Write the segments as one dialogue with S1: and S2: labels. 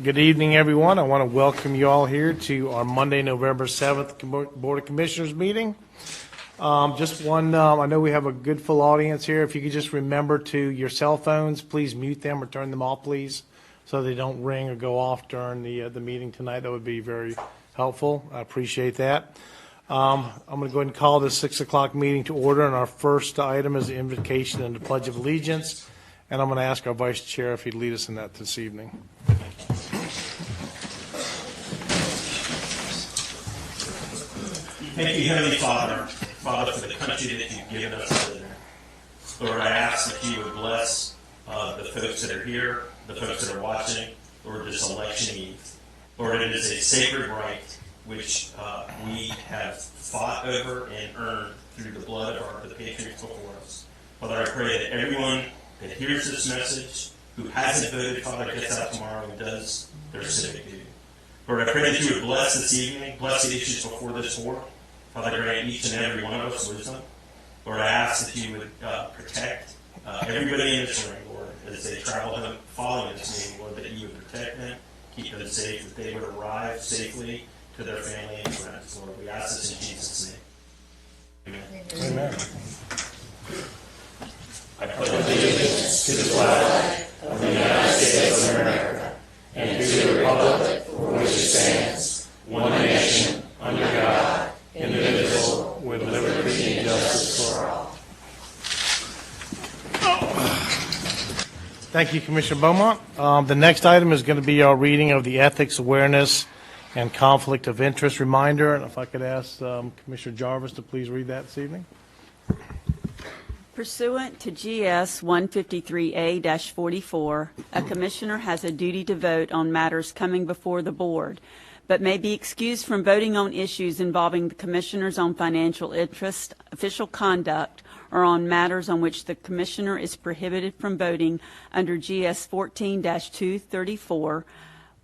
S1: Good evening, everyone. I want to welcome you all here to our Monday, November 7th Board of Commissioners meeting. Just one, I know we have a good full audience here. If you could just remember to your cell phones, please mute them or turn them off, please, so they don't ring or go off during the meeting tonight. That would be very helpful. I appreciate that. I'm going to go ahead and call this 6 o'clock meeting to order, and our first item is the invocation and the Pledge of Allegiance. And I'm going to ask our Vice Chair if he'd lead us in that this evening.
S2: Thank you, Heavenly Father, for the country that you've given us to live in. Lord, I ask that you would bless the folks that are here, the folks that are watching, Lord, this election eve. Lord, it is a sacred right which we have fought over and earned through the blood of the patriots before us. Father, I pray that everyone that hears this message, who hasn't voted, Father, gets out tomorrow and does their civic duty. Lord, I pray that you would bless this evening, bless the issues before this board. Father, grant each and every one of us wisdom. Lord, I ask that you would protect everybody in this room, Lord, as they travel home following this meeting, Lord, that you would protect them, keep them safe, that they would arrive safely to their family and friends. Lord, we ask this in Jesus' name. Amen.
S1: Amen.
S3: I pledge allegiance to the flag of the United States of America and to the republic for which it stands, one nation, under God, indivisible, with liberty and justice for all.
S1: Thank you, Commissioner Beaumont. The next item is going to be our reading of the Ethics, Awareness, and Conflict of Interest Reminder. And if I could ask Commissioner Jarvis to please read that this evening.
S4: Pursuant to GS 153A-44, a commissioner has a duty to vote on matters coming before the board, but may be excused from voting on issues involving the commissioner's own financial interest, official conduct, or on matters on which the commissioner is prohibited from voting under GS 14-234,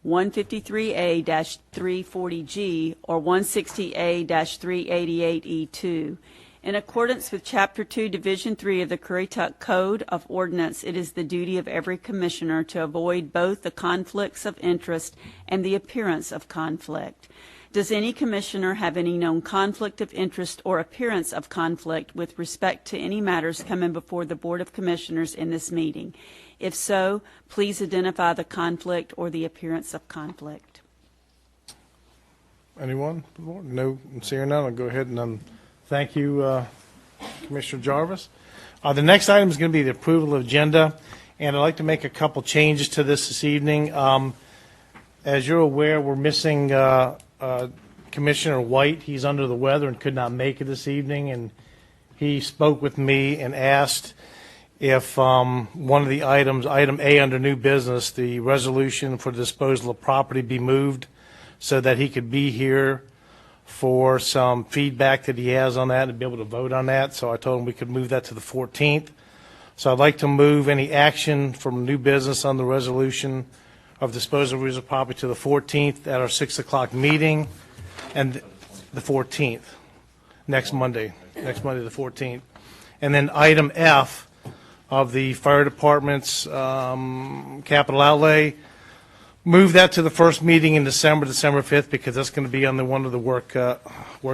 S4: 153A-340G, or 160A-388E2. In accordance with Chapter 2, Division 3 of the Currituck Code of Ordinance, it is the duty of every commissioner to avoid both the conflicts of interest and the appearance of conflict. Does any commissioner have any known conflict of interest or appearance of conflict with respect to any matters coming before the Board of Commissioners in this meeting? If so, please identify the conflict or the appearance of conflict.
S1: Anyone? No, seeing none, I'll go ahead and thank you, Commissioner Jarvis. The next item is going to be the approval of agenda, and I'd like to make a couple changes to this evening. As you're aware, we're missing Commissioner White. He's under the weather and could not make it this evening, and he spoke with me and asked if one of the items, item A under new business, the resolution for disposal of property, be moved so that he could be here for some feedback that he has on that and be able to vote on that. So I told him we could move that to the 14th. So I'd like to move any action from new business on the resolution of disposal of real property to the 14th at our 6 o'clock meeting, and the 14th, next Monday the 14th. And then item F of the fire department's capital outlay, move that to the first meeting in December 5th, because that's going to be on one of the work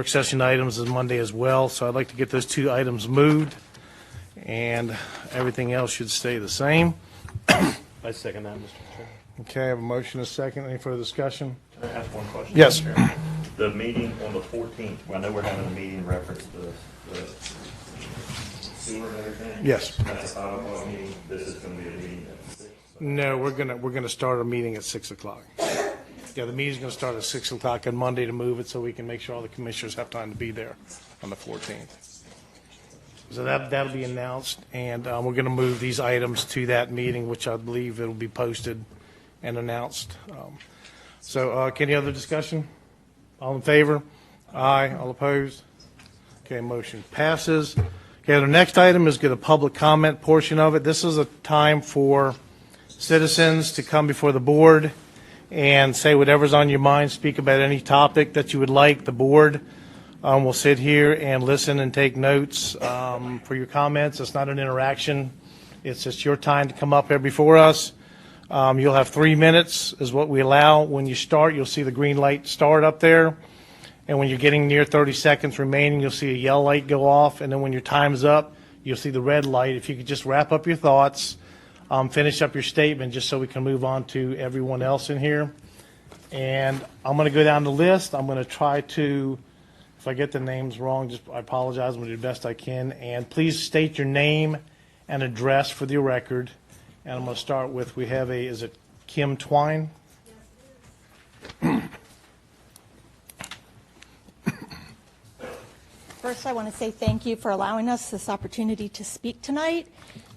S1: session items is Monday as well. So I'd like to get those two items moved, and everything else should stay the same.
S3: I second that, Mr. Chair.
S1: Okay, I have a motion, a second. Any further discussion?
S3: Can I ask one question?
S1: Yes.
S3: Mr. Chair? The meeting on the 14th, I know we're having a meeting in reference to the sewer and everything.
S1: Yes.
S3: That's a 5 o'clock meeting. This is going to be a meeting at 6.
S1: No, we're gonna start our meeting at 6 o'clock. Yeah, the meeting's gonna start at 6 o'clock on Monday to move it so we can make sure all the commissioners have time to be there on the 14th. So that'll be announced, and we're gonna move these items to that meeting, which I believe it'll be posted and announced. Any other discussion? All in favor? Aye. All opposed? Okay, motion passes. Okay, the next item is the public comment portion of it. This is a time for citizens to come before the board and say whatever's on your mind, speak about any topic that you would like. The board will sit here and listen and take notes for your comments. It's not an interaction. It's just your time to come up here before us. You'll have 3 minutes is what we allow. When you start, you'll see the green light start up there. And when you're getting near 30 seconds remaining, you'll see a yellow light go off. And then when your time's up, you'll see the red light. If you could just wrap up your thoughts, finish up your statement, just so we can move on to everyone else in here. And I'm going to go down the list. I'm going to try to, if I get the names wrong, I apologize. I'm going to do the best I can. And please state your name and address for the record. And I'm going to start with, is it Kim Twine?
S5: First, I want to say thank you for allowing us this opportunity to speak tonight.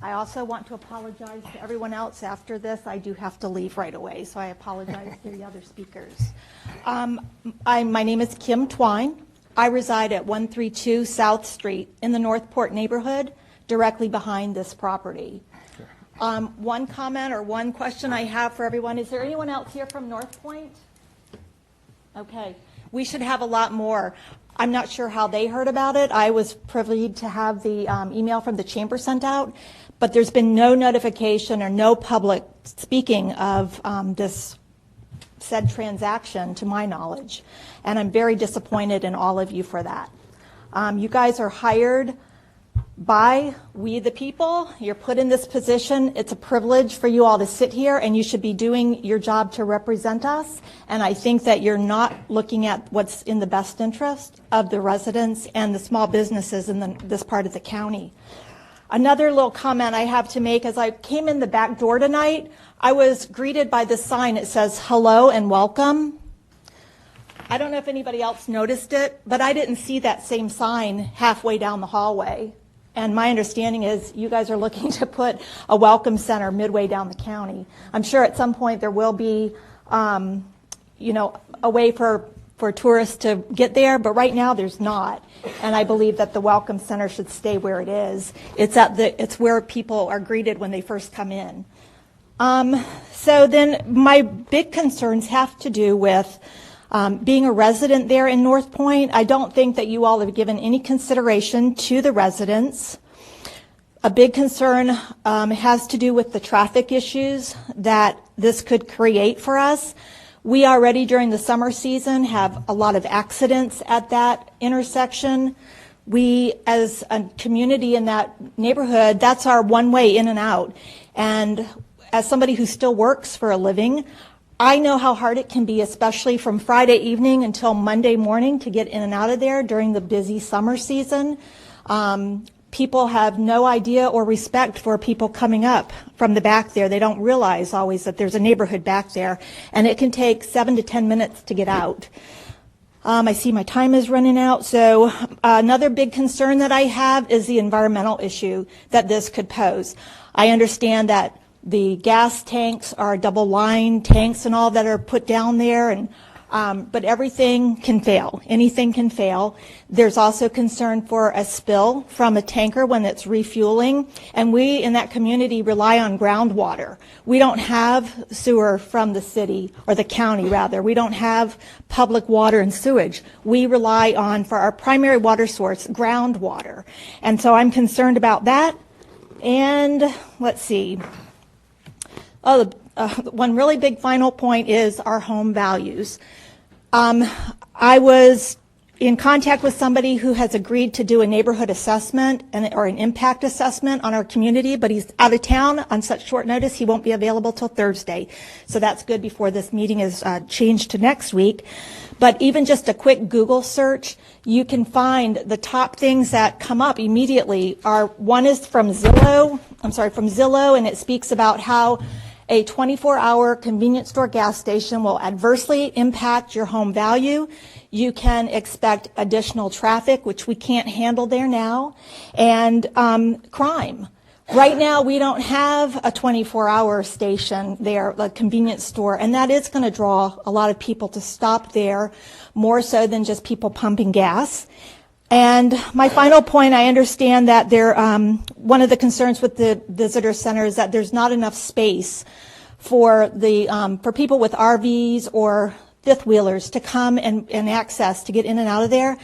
S5: I also want to apologize to everyone else after this. I do have to leave right away, so I apologize to the other speakers. My name is Kim Twine. I reside at 132 South Street in the Northport neighborhood, directly behind this property. One comment or one question I have for everyone, is there anyone else here from North Point? Okay, we should have a lot more. I'm not sure how they heard about it. I was privileged to have the email from the chamber sent out, but there's been no notification or no public speaking of this said transaction to my knowledge, and I'm very disappointed in all of you for that. You guys are hired by we the people. You're put in this position. It's a privilege for you all to sit here, and you should be doing your job to represent us. And I think that you're not looking at what's in the best interest of the residents and the small businesses in this part of the county. Another little comment I have to make, as I came in the back door tonight, I was greeted by this sign. It says, "Hello and welcome." I don't know if anybody else noticed it, but I didn't see that same sign halfway down the hallway. And my understanding is you guys are looking to put a welcome center midway down the county. I'm sure at some point there will be, a way for tourists to get there, but right now there's not. And I believe that the welcome center should stay where it is. It's where people are greeted when they first come in. So then my big concerns have to do with being a resident there in North Point. I don't think that you all have given any consideration to the residents. A big concern has to do with the traffic issues that this could create for us. We already during the summer season have a lot of accidents at that intersection. We, as a community in that neighborhood, that's our one way in and out. And as somebody who still works for a living, I know how hard it can be, especially from Friday evening until Monday morning, to get in and out of there during the busy summer season. People have no idea or respect for people coming up from the back there. They don't realize always that there's a neighborhood back there, and it can take 7 to 10 minutes to get out. I see my time is running out, so another big concern that I have is the environmental issue that this could pose. I understand that the gas tanks are double line tanks and all that are put down there, and but everything can fail. Anything can fail. There's also concern for a spill from a tanker when it's refueling, and we in that community rely on groundwater. We don't have sewer from the city, or the county rather. We don't have public water and sewage. We rely on, for our primary water source, groundwater. And so I'm concerned about that. And let's see. One really big final point is our home values. I was in contact with somebody who has agreed to do a neighborhood assessment or an impact assessment on our community, but he's out of town on such short notice he won't be available till Thursday. So that's good before this meeting is changed to next week. But even just a quick Google search, you can find the top things that come up immediately one is from Zillow, and it speaks about how a 24-hour convenience store gas station will adversely impact your home value. You can expect additional traffic, which we can't handle there now, and crime. Right now, we don't have a 24-hour station there, a convenience store, and that is going to draw a lot of people to stop there, more so than just people pumping gas. And my final point, I understand that one of the concerns with the visitor center is that there's not enough space for people with RVs or fifth wheelers to come and access to get in and out of there.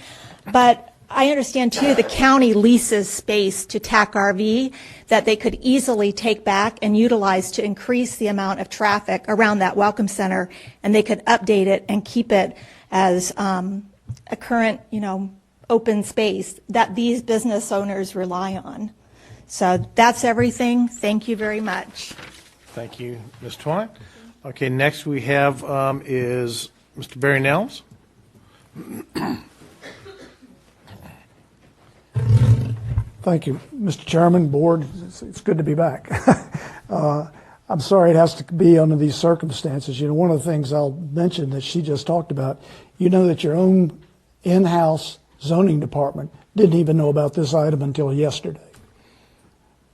S5: But I understand too, the county leases space to TAC RV that they could easily take back and utilize to increase the amount of traffic around that welcome center, and they could update it and keep it as a current, open space that these business owners rely on. So that's everything. Thank you very much.
S1: Thank you, Ms. Twine. Okay, next we have is Mr. Barry Nelms.
S6: Thank you, Mr. Chairman, Board. It's good to be back. I'm sorry it has to be under these circumstances. One of the things I'll mention that she just talked about, that your own in-house zoning department didn't even know about this item until yesterday.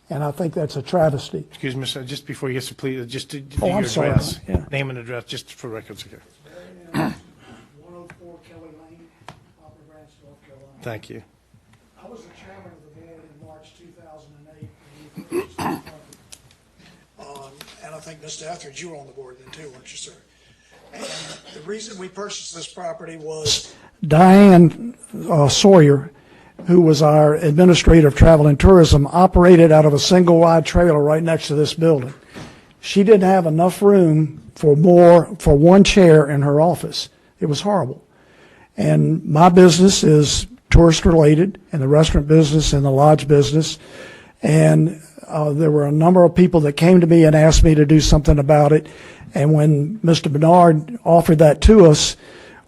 S6: And I think that's a travesty.
S1: Excuse me, sir, just before you get to please, just to do
S6: Oh,
S1: your
S6: I'm sorry.
S1: address.
S6: Yeah.
S1: Name and address, just for records. Okay.
S6: 104 Kelly Lane, Poplar Branch, North Carolina.
S1: Thank you.
S6: I was the chairman of the board in March 2008. When we purchased this property. And I think, Mr. Etheridge, you were on the board then too, weren't you, sir? And the reason we purchased this property was Diane Sawyer, who was our administrator of travel and tourism, operated out of a single wide trailer right next to this building. She didn't have enough room for one chair in her office. It was horrible. And my business is tourist related, and the restaurant business and the lodge business. And there were a number of people that came to me and asked me to do something about it. And when Mr. Bernard offered that to us,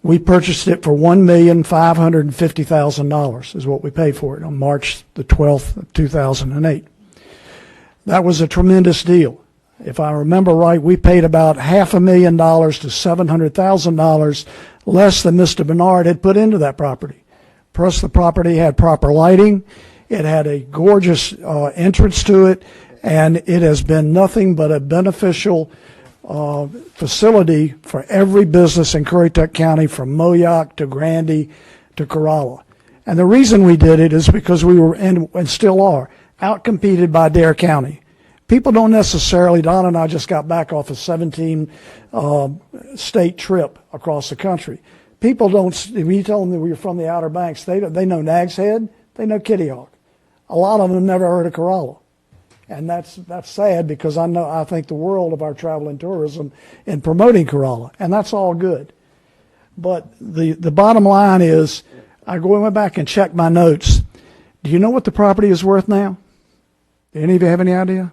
S6: we purchased it for $1,550,000 is what we paid for it on March the 12th of 2008. That was a tremendous deal. If I remember right, we paid about $500,000 to $700,000 less than Mr. Bernard had put into that property. Plus, the property had proper lighting. It had a gorgeous entrance to it, and it has been nothing but a beneficial facility for every business in Currituck County, from Moyock to Grandy to Corolla. And the reason we did it is because we were, and still are, outcompeted by Dare County. People don't necessarily, Don and I just got back off a 17-state trip across the country. People don't, when you tell them that we're from the Outer Banks, they know Nag's Head, they know Kitty Hawk. A lot of them never heard of Corolla. And that's sad, because I think the world of our travel and tourism in promoting Corolla, and that's all good. But the bottom line is, I went back and checked my notes. Do you know what the property is worth now? Do any of you have any idea?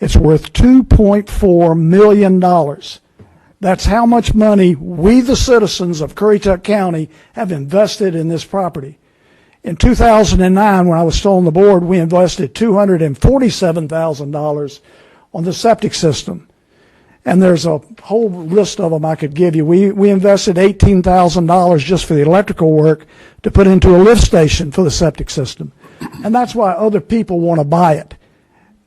S6: It's worth $2.4 million. That's how much money we, the citizens of Currituck County, have invested in this property. In 2009, when I was still on the board, we invested $247,000 on the septic system. And there's a whole list of them I could give you. We invested $18,000 just for the electrical work to put into a lift station for the septic system. And that's why other people want to buy it,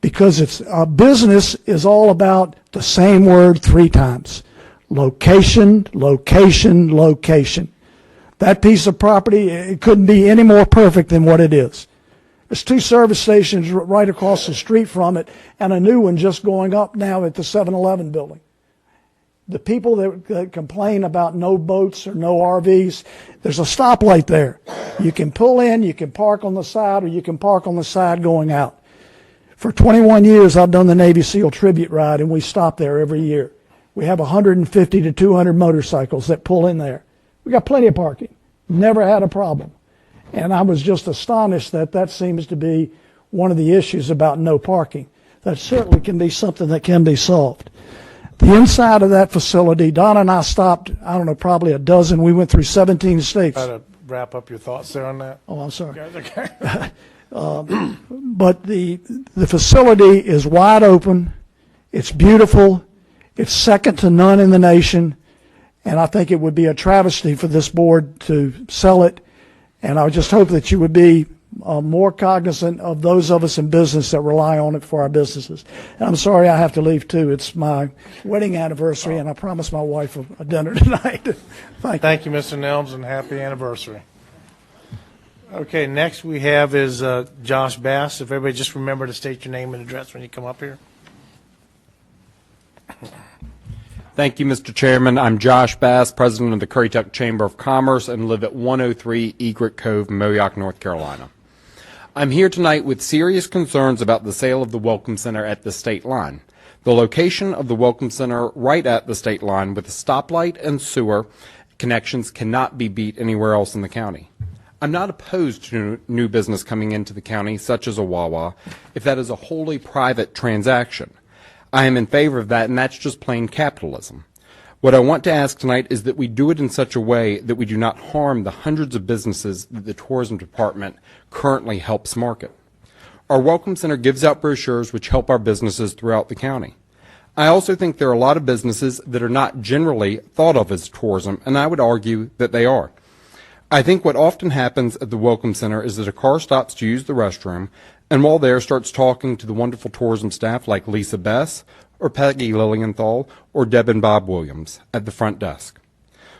S6: because it's business is all about the same word 3 times. Location, location, location. That piece of property, it couldn't be any more perfect than what it is. There's 2 service stations right across the street from it, and a new one just going up now at the 7-Eleven building. The people that complain about no boats or no RVs, there's a stoplight there. You can pull in, you can park on the side, or you can park on the side going out. For 21 years, I've done the Navy SEAL tribute ride, and we stop there every year. We have 150 to 200 motorcycles that pull in there. We got plenty of parking. Never had a problem. And I was just astonished that seems to be one of the issues about no parking. That certainly can be something that can be solved. The inside of that facility, Don and I stopped, I don't know, probably a dozen. We went through 17 states.
S1: Try to wrap up your thoughts there on that.
S6: Oh, I'm sorry.
S1: Okay.
S6: But the facility is wide open. It's beautiful. It's second to none in the nation. And I think it would be a travesty for this board to sell it. And I would just hope that you would be more cognizant of those of us in business that rely on it for our businesses. And I'm sorry I have to leave too. It's my wedding anniversary, and I promised my wife a dinner tonight.
S1: Thank you, Mr. Nelms, and happy anniversary. Okay, next we have is Josh Bass. If everybody just remember to state your name and address when you come up here.
S7: Thank you, Mr. Chairman. I'm Josh Bass, president of the Currituck Chamber of Commerce, and live at 103 Egret Cove, Moyock, North Carolina. I'm here tonight with serious concerns about the sale of the Welcome Center at the state line. The location of the Welcome Center right at the state line with a stoplight and sewer connections cannot be beat anywhere else in the county. I'm not opposed to new business coming into the county, such as a Wawa, if that is a wholly private transaction. I am in favor of that, and that's just plain capitalism. What I want to ask tonight is that we do it in such a way that we do not harm the hundreds of businesses that the tourism department currently helps market. Our Welcome Center gives out brochures which help our businesses throughout the county. I also think there are a lot of businesses that are not generally thought of as tourism, and I would argue that they are. I think what often happens at the Welcome Center is that a car stops to use the restroom, and while there starts talking to the wonderful tourism staff like Lisa Bess or Peggy Lilienthal or Deb and Bob Williams at the front desk.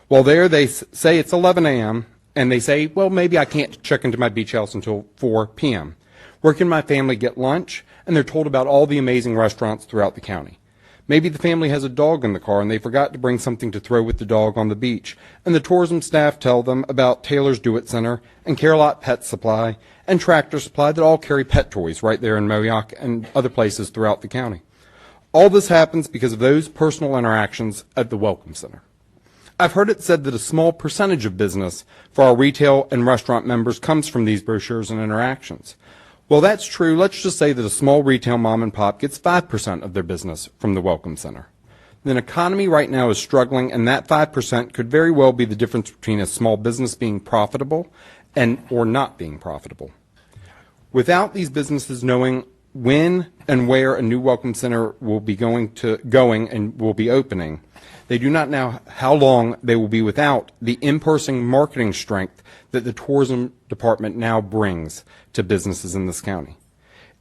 S7: While there, they say it's 11 a.m., and they say, well, maybe I can't check into my beach house until 4 p.m. Where can my family get lunch? And they're told about all the amazing restaurants throughout the county. Maybe the family has a dog in the car and they forgot to bring something to throw with the dog on the beach, and the tourism staff tell them about Taylor's Do-It Center and Care-a-Lot Pet Supply and Tractor Supply that all carry pet toys right there in Moyock and other places throughout the county. All this happens because of those personal interactions at the Welcome Center. I've heard it said that a small percentage of business for our retail and restaurant members comes from these brochures and interactions. Well, that's true. Let's just say that a small retail mom and pop gets 5% of their business from the Welcome Center. The economy right now is struggling, and that 5% could very well be the difference between a small business being profitable and or not being profitable. Without these businesses knowing when and where a new Welcome Center will be going and will be opening, they do not know how long they will be without the in-person marketing strength that the tourism department now brings to businesses in this county.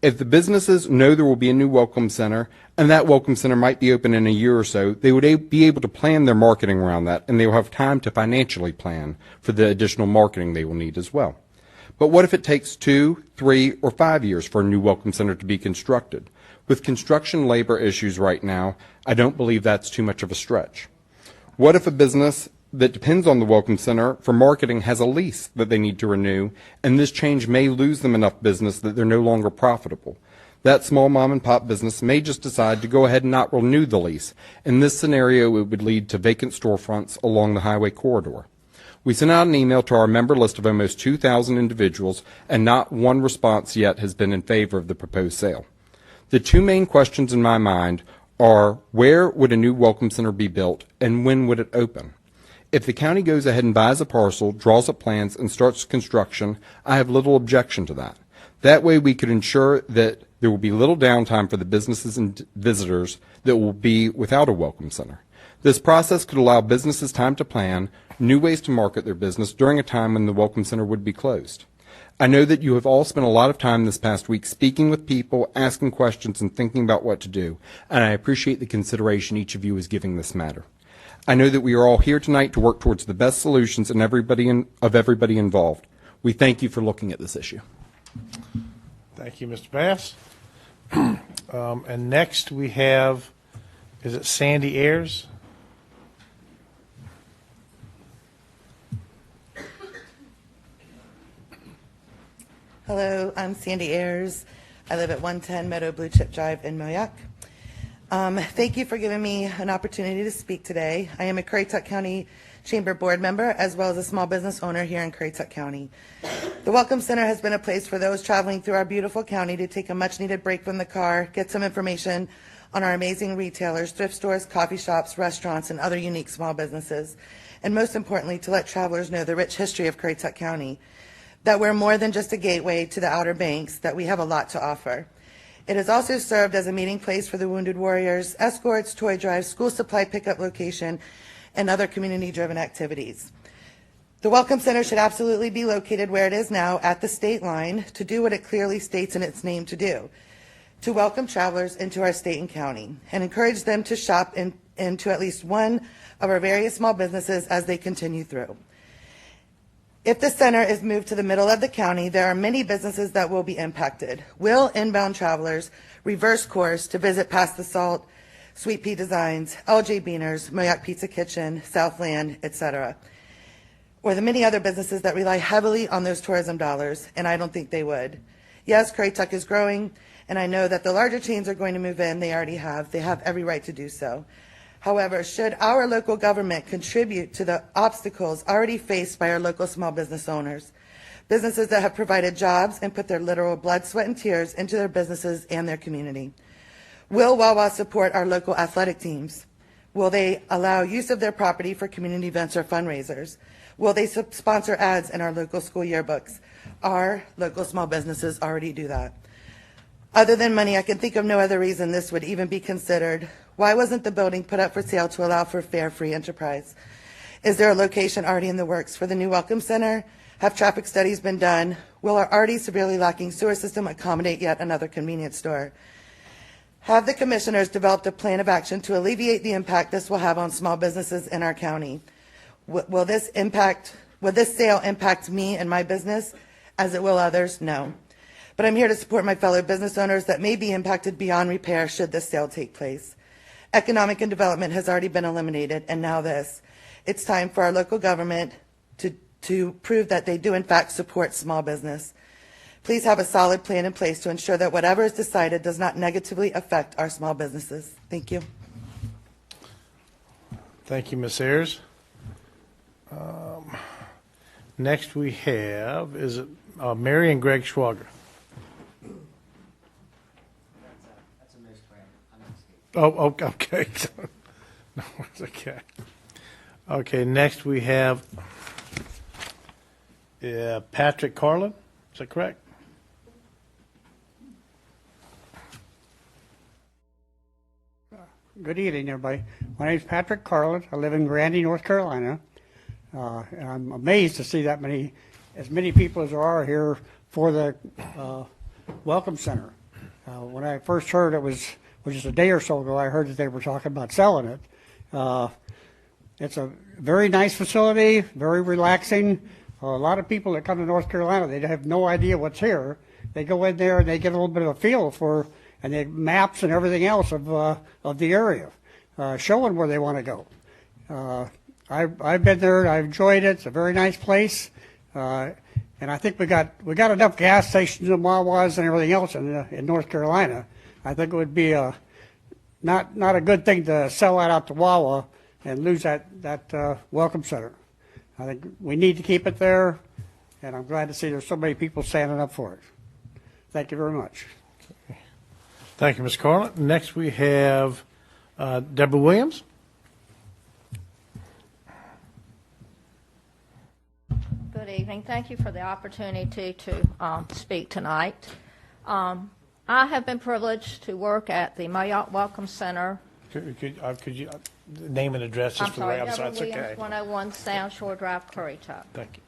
S7: If the businesses know there will be a new Welcome Center, and that Welcome Center might be open in a year or so, they would be able to plan their marketing around that, and they will have time to financially plan for the additional marketing they will need as well. But what if it takes 2, 3, or 5 years for a new Welcome Center to be constructed? With construction labor issues right now, I don't believe that's too much of a stretch. What if a business that depends on the Welcome Center for marketing has a lease that they need to renew, and this change may lose them enough business that they're no longer profitable? That small mom and pop business may just decide to go ahead and not renew the lease. In this scenario, it would lead to vacant storefronts along the highway corridor. We sent out an email to our member list of almost 2,000 individuals, and not one response yet has been in favor of the proposed sale. The two main questions in my mind are, where would a new Welcome Center be built, and when would it open? If the county goes ahead and buys a parcel, draws up plans, and starts construction, I have little objection to that. That way we could ensure that there will be little downtime for the businesses and visitors that will be without a Welcome Center. This process could allow businesses time to plan new ways to market their business during a time when the Welcome Center would be closed. I know that you have all spent a lot of time this past week speaking with people, asking questions, and thinking about what to do, and I appreciate the consideration each of you is giving this matter. I know that we are all here tonight to work towards the best solutions of everybody involved. We thank you for looking at this issue.
S1: Thank you, Mr. Bass. And next we have, is it Sandy Ayers?
S8: Hello, I'm Sandy Ayers. I live at 110 Meadow Blue Chip Drive in Moyock. Thank you for giving me an opportunity to speak today. I am a Currituck County Chamber Board member as well as a small business owner here in Currituck County. The Welcome Center has been a place for those traveling through our beautiful county to take a much-needed break from the car, get some information on our amazing retailers, thrift stores, coffee shops, restaurants, and other unique small businesses, and most importantly, to let travelers know the rich history of Currituck County, that we're more than just a gateway to the Outer Banks, that we have a lot to offer. It has also served as a meeting place for the Wounded Warriors, escorts, toy drives, school supply pickup location, and other community-driven activities. The Welcome Center should absolutely be located where it is now, at the state line, to do what it clearly states in its name to do, to welcome travelers into our state and county, and encourage them to shop into at least one of our various small businesses as they continue through. If the center is moved to the middle of the county, there are many businesses that will be impacted. Will inbound travelers reverse course to visit Past the Salt, Sweet Pea Designs, LJ Beaners, Moyac Pizza Kitchen, Southland, etc., or the many other businesses that rely heavily on those tourism dollars, and I don't think they would. Yes, Currituck is growing, and I know that the larger chains are going to move in. They already have. They have every right to do so. However, should our local government contribute to the obstacles already faced by our local small business owners, businesses that have provided jobs and put their literal blood, sweat, and tears into their businesses and their community? Will Wawa support our local athletic teams? Will they allow use of their property for community events or fundraisers? Will they sponsor ads in our local school yearbooks? Our local small businesses already do that. Other than money, I can think of no other reason this would even be considered. Why wasn't the building put up for sale to allow for fair, free enterprise? Is there a location already in the works for the new Welcome Center? Have traffic studies been done? Will our already severely lacking sewer system accommodate yet another convenience store? Have the commissioners developed a plan of action to alleviate the impact this will have on small businesses in our county? Will this sale impact me and my business as it will others? No. But I'm here to support my fellow business owners that may be impacted beyond repair should this sale take place. Economic and development has already been eliminated, and now this. It's time for our local government to prove that they do in fact support small business. Please have a solid plan in place to ensure that whatever is decided does not negatively affect our small businesses. Thank you.
S1: Thank you, Ms. Ayers. Next we have, is it Mary and Greg Schwager?
S9: That's a misprint.
S1: Oh, okay. No, it's okay. Okay, next we have Patrick Carlin. Is that correct?
S10: Good evening, everybody. My name is Patrick Carlin. I live in Grandy, North Carolina. And I'm amazed to see as many people as there are here for the Welcome Center. When I first heard it was just a day or so ago, I heard that they were talking about selling it. It's a very nice facility, very relaxing. A lot of people that come to North Carolina, they have no idea what's here. They go in there and they get a little bit of a feel for, and they maps and everything else of the area, showing where they want to go. I've been there. I've enjoyed it. It's a very nice place, and I think we got enough gas stations and Wawas and everything else in North Carolina. I think it would be not a good thing to sell that out to Wawa and lose that Welcome Center. I think we need to keep it there, and I'm glad to see there's so many people standing up for it. Thank you very much.
S1: Thank you, Ms. Carlin. Next we have Deborah Williams.
S11: Good evening. Thank you for the opportunity to speak tonight. I have been privileged to work at the Moyac Welcome Center.
S1: Could you name and address just for the website?
S11: Deborah
S1: It's
S11: Williams,
S1: okay.
S11: 101 Sound Shore Drive, Currituck.
S1: Thank you.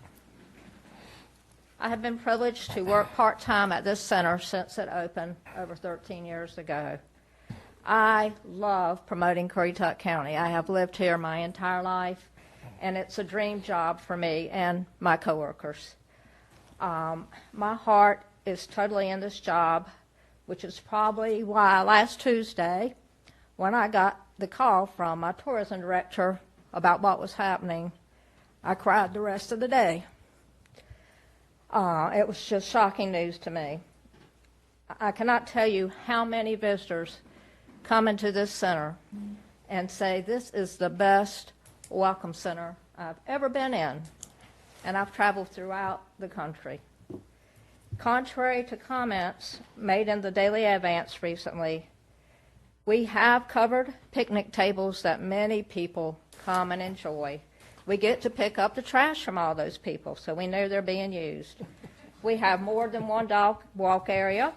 S11: I have been privileged to work part-time at this center since it opened over 13 years ago. I love promoting Currituck County. I have lived here my entire life, and it's a dream job for me and my coworkers. My heart is totally in this job, which is probably why last Tuesday, when I got the call from my tourism director about what was happening, I cried the rest of the day. It was just shocking news to me. I cannot tell you how many visitors come into this center and say, this is the best welcome center I've ever been in, and I've traveled throughout the country. Contrary to comments made in the Daily Advance recently, we have covered picnic tables that many people come and enjoy. We get to pick up the trash from all those people, so we know they're being used. We have more than one dog walk area,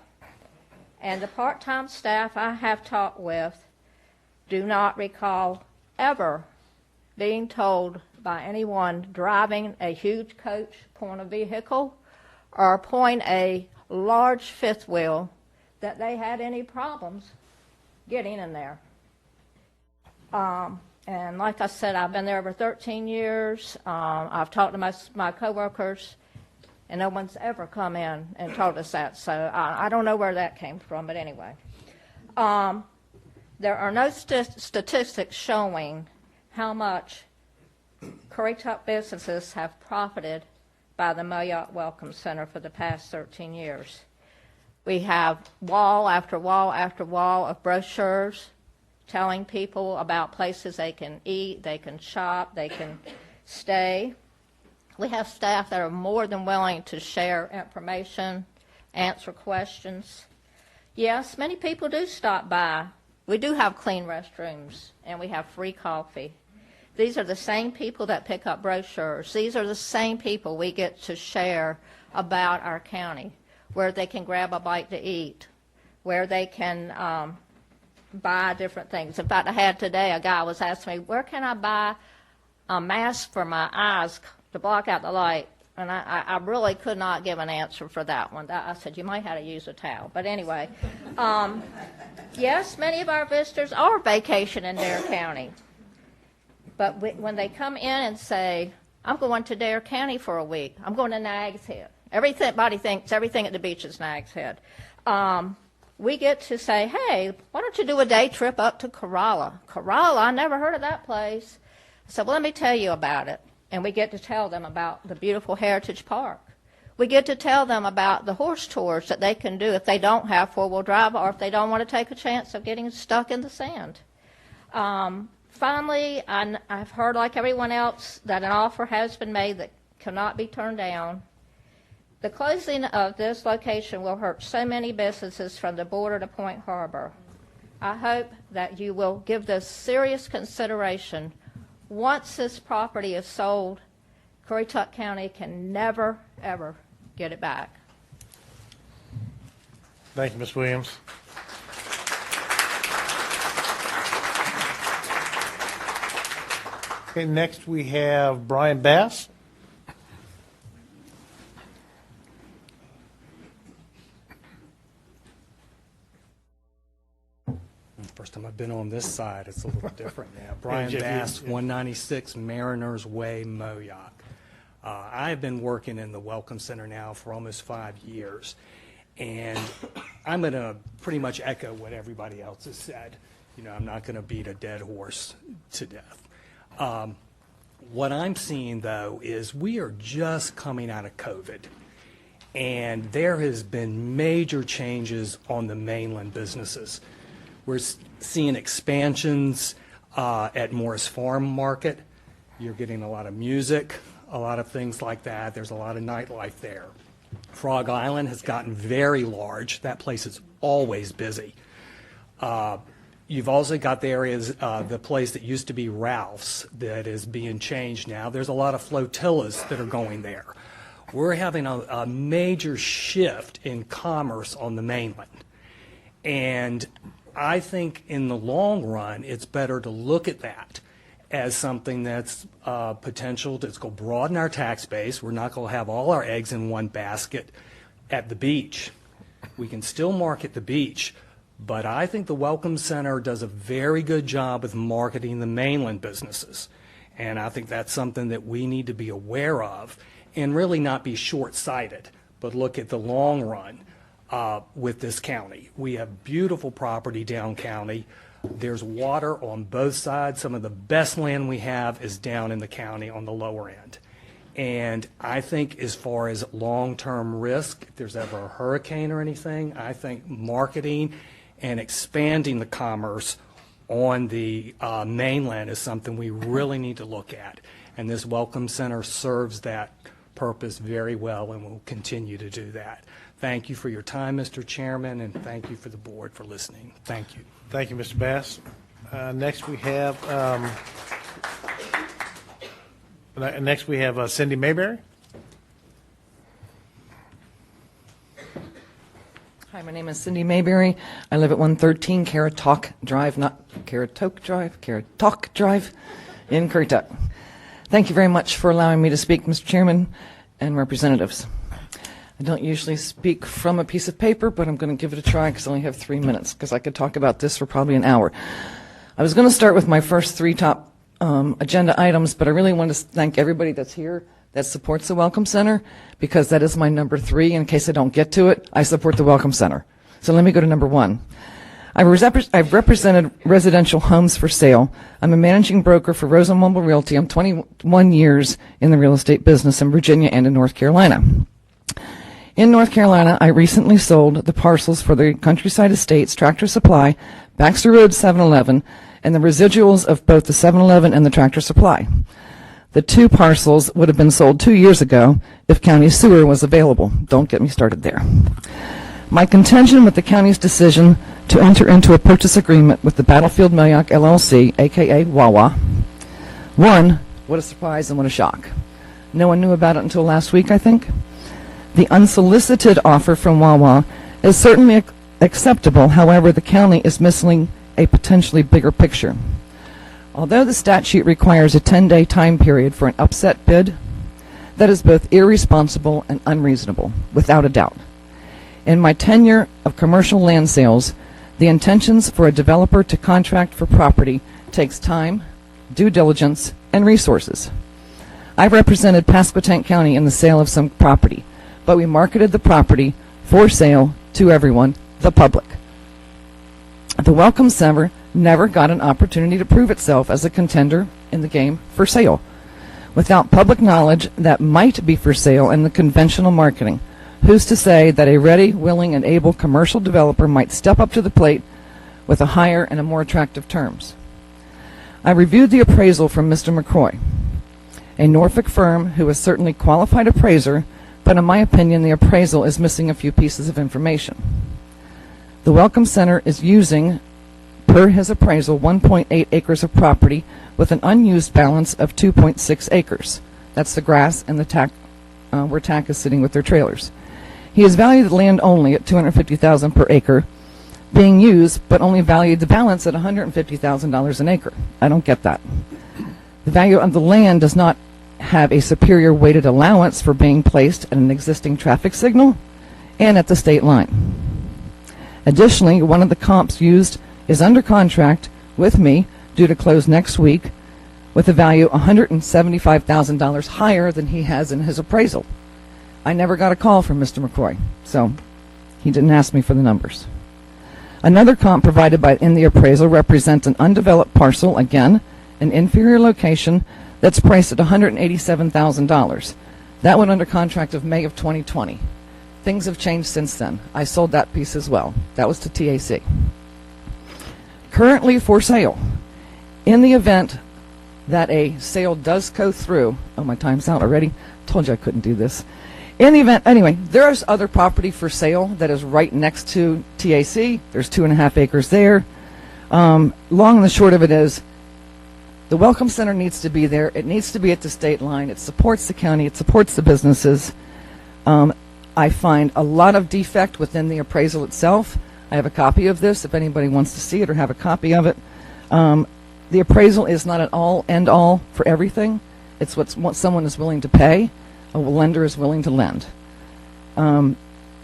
S11: and the part-time staff I have talked with do not recall ever being told by anyone driving a huge coach, pulling a vehicle, or pulling a large fifth wheel that they had any problems getting in there. And like I said, I've been there over 13 years. I've talked to my coworkers, and no one's ever come in and told us that. So I don't know where that came from, but anyway. There are no statistics showing how much Currituck businesses have profited by the Moyock Welcome Center for the past 13 years. We have wall after wall after wall of brochures telling people about places they can eat, they can shop, they can stay. We have staff that are more than willing to share information, answer questions. Yes, many people do stop by. We do have clean restrooms, and we have free coffee. These are the same people that pick up brochures. These are the same people we get to share about our county, where they can grab a bite to eat, where they can buy different things. In fact, I had today, a guy was asking me, where can I buy a mask for my eyes to block out the light? And I really could not give an answer for that one. I said, you might have to use a towel. But anyway, yes, many of our visitors are vacationing in Dare County. But when they come in and say, I'm going to Dare County for a week, I'm going to Nag's Head. Everybody thinks everything at the beach is Nag's Head. We get to say, hey, why don't you do a day trip up to Corolla? Corolla, I never heard of that place. I said, well, let me tell you about it. And we get to tell them about the beautiful Heritage Park. We get to tell them about the horse tours that they can do if they don't have four-wheel drive or if they don't want to take a chance of getting stuck in the sand. Finally, I've heard, like everyone else, that an offer has been made that cannot be turned down. The closing of this location will hurt so many businesses from the border to Point Harbor. I hope that you will give this serious consideration. Once this property is sold, Currituck County can never, ever get it back.
S1: Thank you, Ms. Williams. Okay, next we have Brian Bass.
S12: First time I've been on this side, it's a little different now. Brian
S1: Jeff,
S12: Bass, 196 Mariners Way, Moyock. I have been working in the Welcome Center now for almost 5 years, and I'm going to pretty much echo what everybody else has said. You know, I'm not going to beat a dead horse to death. What I'm seeing, though, is we are just coming out of COVID, and there has been major changes on the mainland businesses. We're seeing expansions at Morris Farm Market. You're getting a lot of music, a lot of things like that. There's a lot of nightlife there. Frog Island has gotten very large. That place is always busy. You've also got the areas, the place that used to be Ralph's that is being changed now. There's a lot of flotillas that are going there. We're having a major shift in commerce on the mainland. And I think in the long run, it's better to look at that as something that's potential that's going to broaden our tax base. We're not going to have all our eggs in one basket at the beach. We can still market the beach, but I think the Welcome Center does a very good job with marketing the mainland businesses. And I think that's something that we need to be aware of and really not be short-sighted, but look at the long run. With this county. We have beautiful property down county. There's water on both sides. Some of the best land we have is down in the county on the lower end. And I think as far as long-term risk, if there's ever a hurricane or anything, I think marketing and expanding the commerce on the mainland is something we really need to look at. And this Welcome Center serves that purpose very well and will continue to do that. Thank you for your time, Mr. Chairman, and thank you for the board for listening. Thank you.
S1: Thank you, Mr. Bass. Next we have Cindy Mayberry.
S13: Hi, my name is Cindy Mayberry. I live at 113 Currituck Drive, not Currituck Drive, Currituck Drive in Currituck. Thank you very much for allowing me to speak, Mr. Chairman and representatives. I don't usually speak from a piece of paper, but I'm going to give it a try because I only have 3 minutes because I could talk about this for probably an hour. I was going to start with my first three top agenda items, but I really want to thank everybody that's here that supports the Welcome Center because that is my number 3. In case I don't get to it, I support the Welcome Center. So let me go to number 1. I've represented residential homes for sale. I'm a managing broker for Rose & Mumble Realty. I'm 21 years in the real estate business in Virginia and in North Carolina. In North Carolina, I recently sold the parcels for the Countryside Estates, Tractor Supply, Baxter Road 7-Eleven, and the residuals of both the 7-Eleven and the Tractor Supply. The two parcels would have been sold 2 years ago if county sewer was available. Don't get me started there. My contention with the county's decision to enter into a purchase agreement with the Battlefield Moyock LLC, aka Wawa. One, what a surprise and what a shock. No one knew about it until last week, I think. The unsolicited offer from Wawa is certainly acceptable. However, the county is missing a potentially bigger picture. Although the statute requires a 10-day time period for an upset bid, that is both irresponsible and unreasonable, without a doubt. In my tenure of commercial land sales, the intentions for a developer to contract for property takes time, due diligence, and resources. I've represented Pasquotank County in the sale of some property, but we marketed the property for sale to everyone, the public. The Welcome Center never got an opportunity to prove itself as a contender in the game for sale. Without public knowledge that might be for sale in the conventional marketing, who's to say that a ready, willing, and able commercial developer might step up to the plate with a higher and a more attractive terms? I reviewed the appraisal from Mr. McCroy, a Norfolk firm who is certainly qualified appraiser, but in my opinion, the appraisal is missing a few pieces of information. The Welcome Center is using, per his appraisal, 1.8 acres of property with an unused balance of 2.6 acres. That's the grass and the tack, where tack is sitting with their trailers. He has valued the land only at $250,000 per acre, being used, but only valued the balance at $150,000 an acre. I don't get that. The value of the land does not have a superior weighted allowance for being placed at an existing traffic signal and at the state line. Additionally, one of the comps used is under contract with me, due to close next week, with a value $175,000 higher than he has in his appraisal. I never got a call from Mr. McCroy, so he didn't ask me for the numbers. Another comp provided in the appraisal represents an undeveloped parcel, again, an inferior location that's priced at $187,000. That went under contract of May of 2020. Things have changed since then. I sold that piece as well. That was to TAC. Currently for sale. In the event that a sale does go through, oh, my time's out already. Told you I couldn't do this. In the event, anyway, there is other property for sale that is right next to TAC. There's 2.5 acres there. Long and the short of it is, the Welcome Center needs to be there. It needs to be at the state line. It supports the county. It supports the businesses. I find a lot of defect within the appraisal itself. I have a copy of this if anybody wants to see it or have a copy of it. The appraisal is not an all end all for everything. It's what someone is willing to pay, a lender is willing to lend. The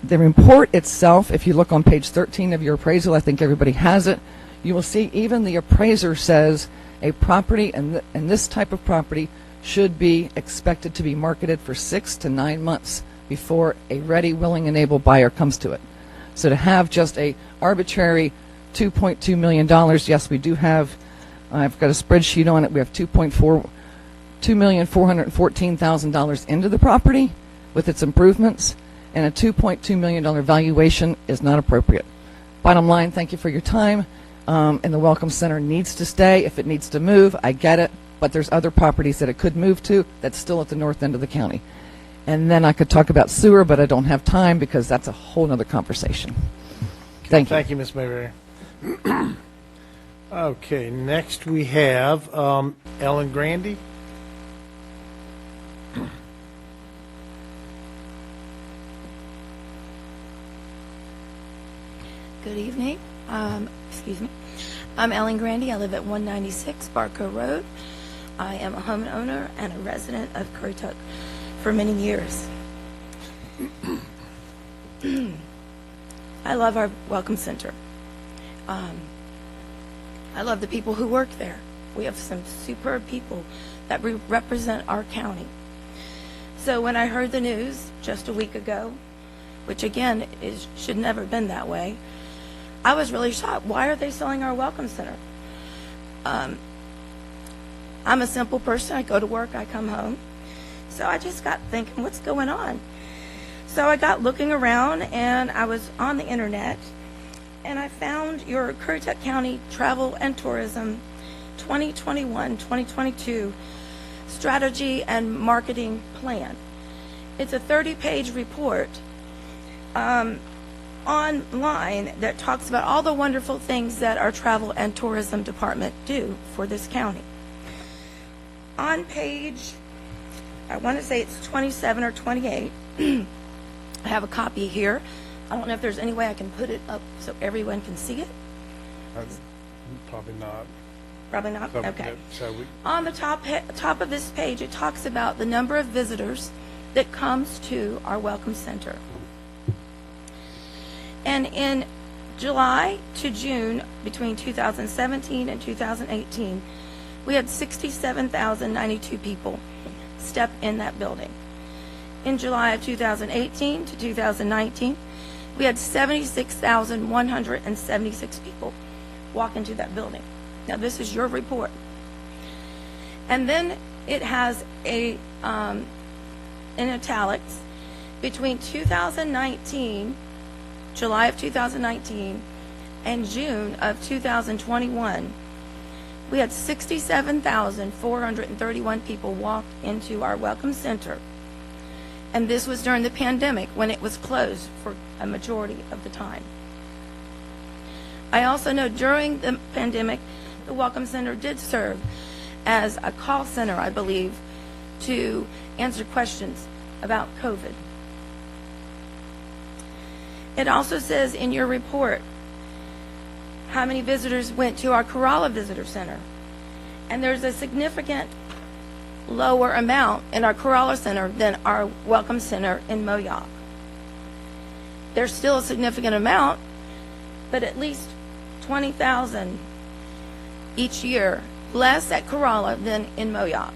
S13: report itself, if you look on page 13 of your appraisal, I think everybody has it, you will see even the appraiser says a property and this type of property should be expected to be marketed for 6 to 9 months before a ready, willing, and able buyer comes to it. So to have just a arbitrary $2.2 million, yes, we do have, I've got a spreadsheet on it, we have $2,414,000 into the property with its improvements, and a $2.2 million valuation is not appropriate. Bottom line, thank you for your time, and the Welcome Center needs to stay. If it needs to move, I get it, but there's other properties that it could move to that's still at the north end of the county. And then I could talk about sewer, but I don't have time because that's a whole other conversation. Thank you.
S1: Thank you, Ms. Mayberry. Okay, next we have Ellen Grandy.
S14: Good evening. Excuse me. I'm Ellen Grandy. I live at 196 Barco Road. I am a homeowner and a resident of Currituck for many years. I love our Welcome Center. I love the people who work there. We have some superb people that represent our county. So when I heard the news just a week ago, which again should never have been that way, I was really shocked. Why are they selling our Welcome Center? I'm a simple person. I go to work, I come home. So I just got thinking, what's going on? So I got looking around, and I was on the internet, and I found your Currituck County Travel and Tourism 2021-2022 Strategy and Marketing Plan. It's a 30-page report online that talks about all the wonderful things that our Travel and Tourism Department do for this county. On page, I want to say it's 27 or 28, I have a copy here. I don't know if there's any way I can put it up so everyone can see it.
S1: Probably not.
S14: Probably not?
S1: So,
S14: Okay.
S1: So we,
S14: On the top of this page, it talks about the number of visitors that comes to our Welcome Center. And in July to June, between 2017 and 2018, we had 67,092 people step in that building. In July of 2018 to 2019, we had 76,176 people walk into that building. Now, this is your report. And then it has a, in italics, between 2019, July of 2019, and June of 2021, we had 67,431 people walk into our Welcome Center. And this was during the pandemic when it was closed for a majority of the time. I also know during the pandemic, the Welcome Center did serve as a call center, I believe, to answer questions about COVID. It also says in your report how many visitors went to our Corolla Visitor Center. And there's a significant lower amount in our Corolla Center than our Welcome Center in Moyock. There's still a significant amount, but at least 20,000 each year less at Corolla than in Moyock.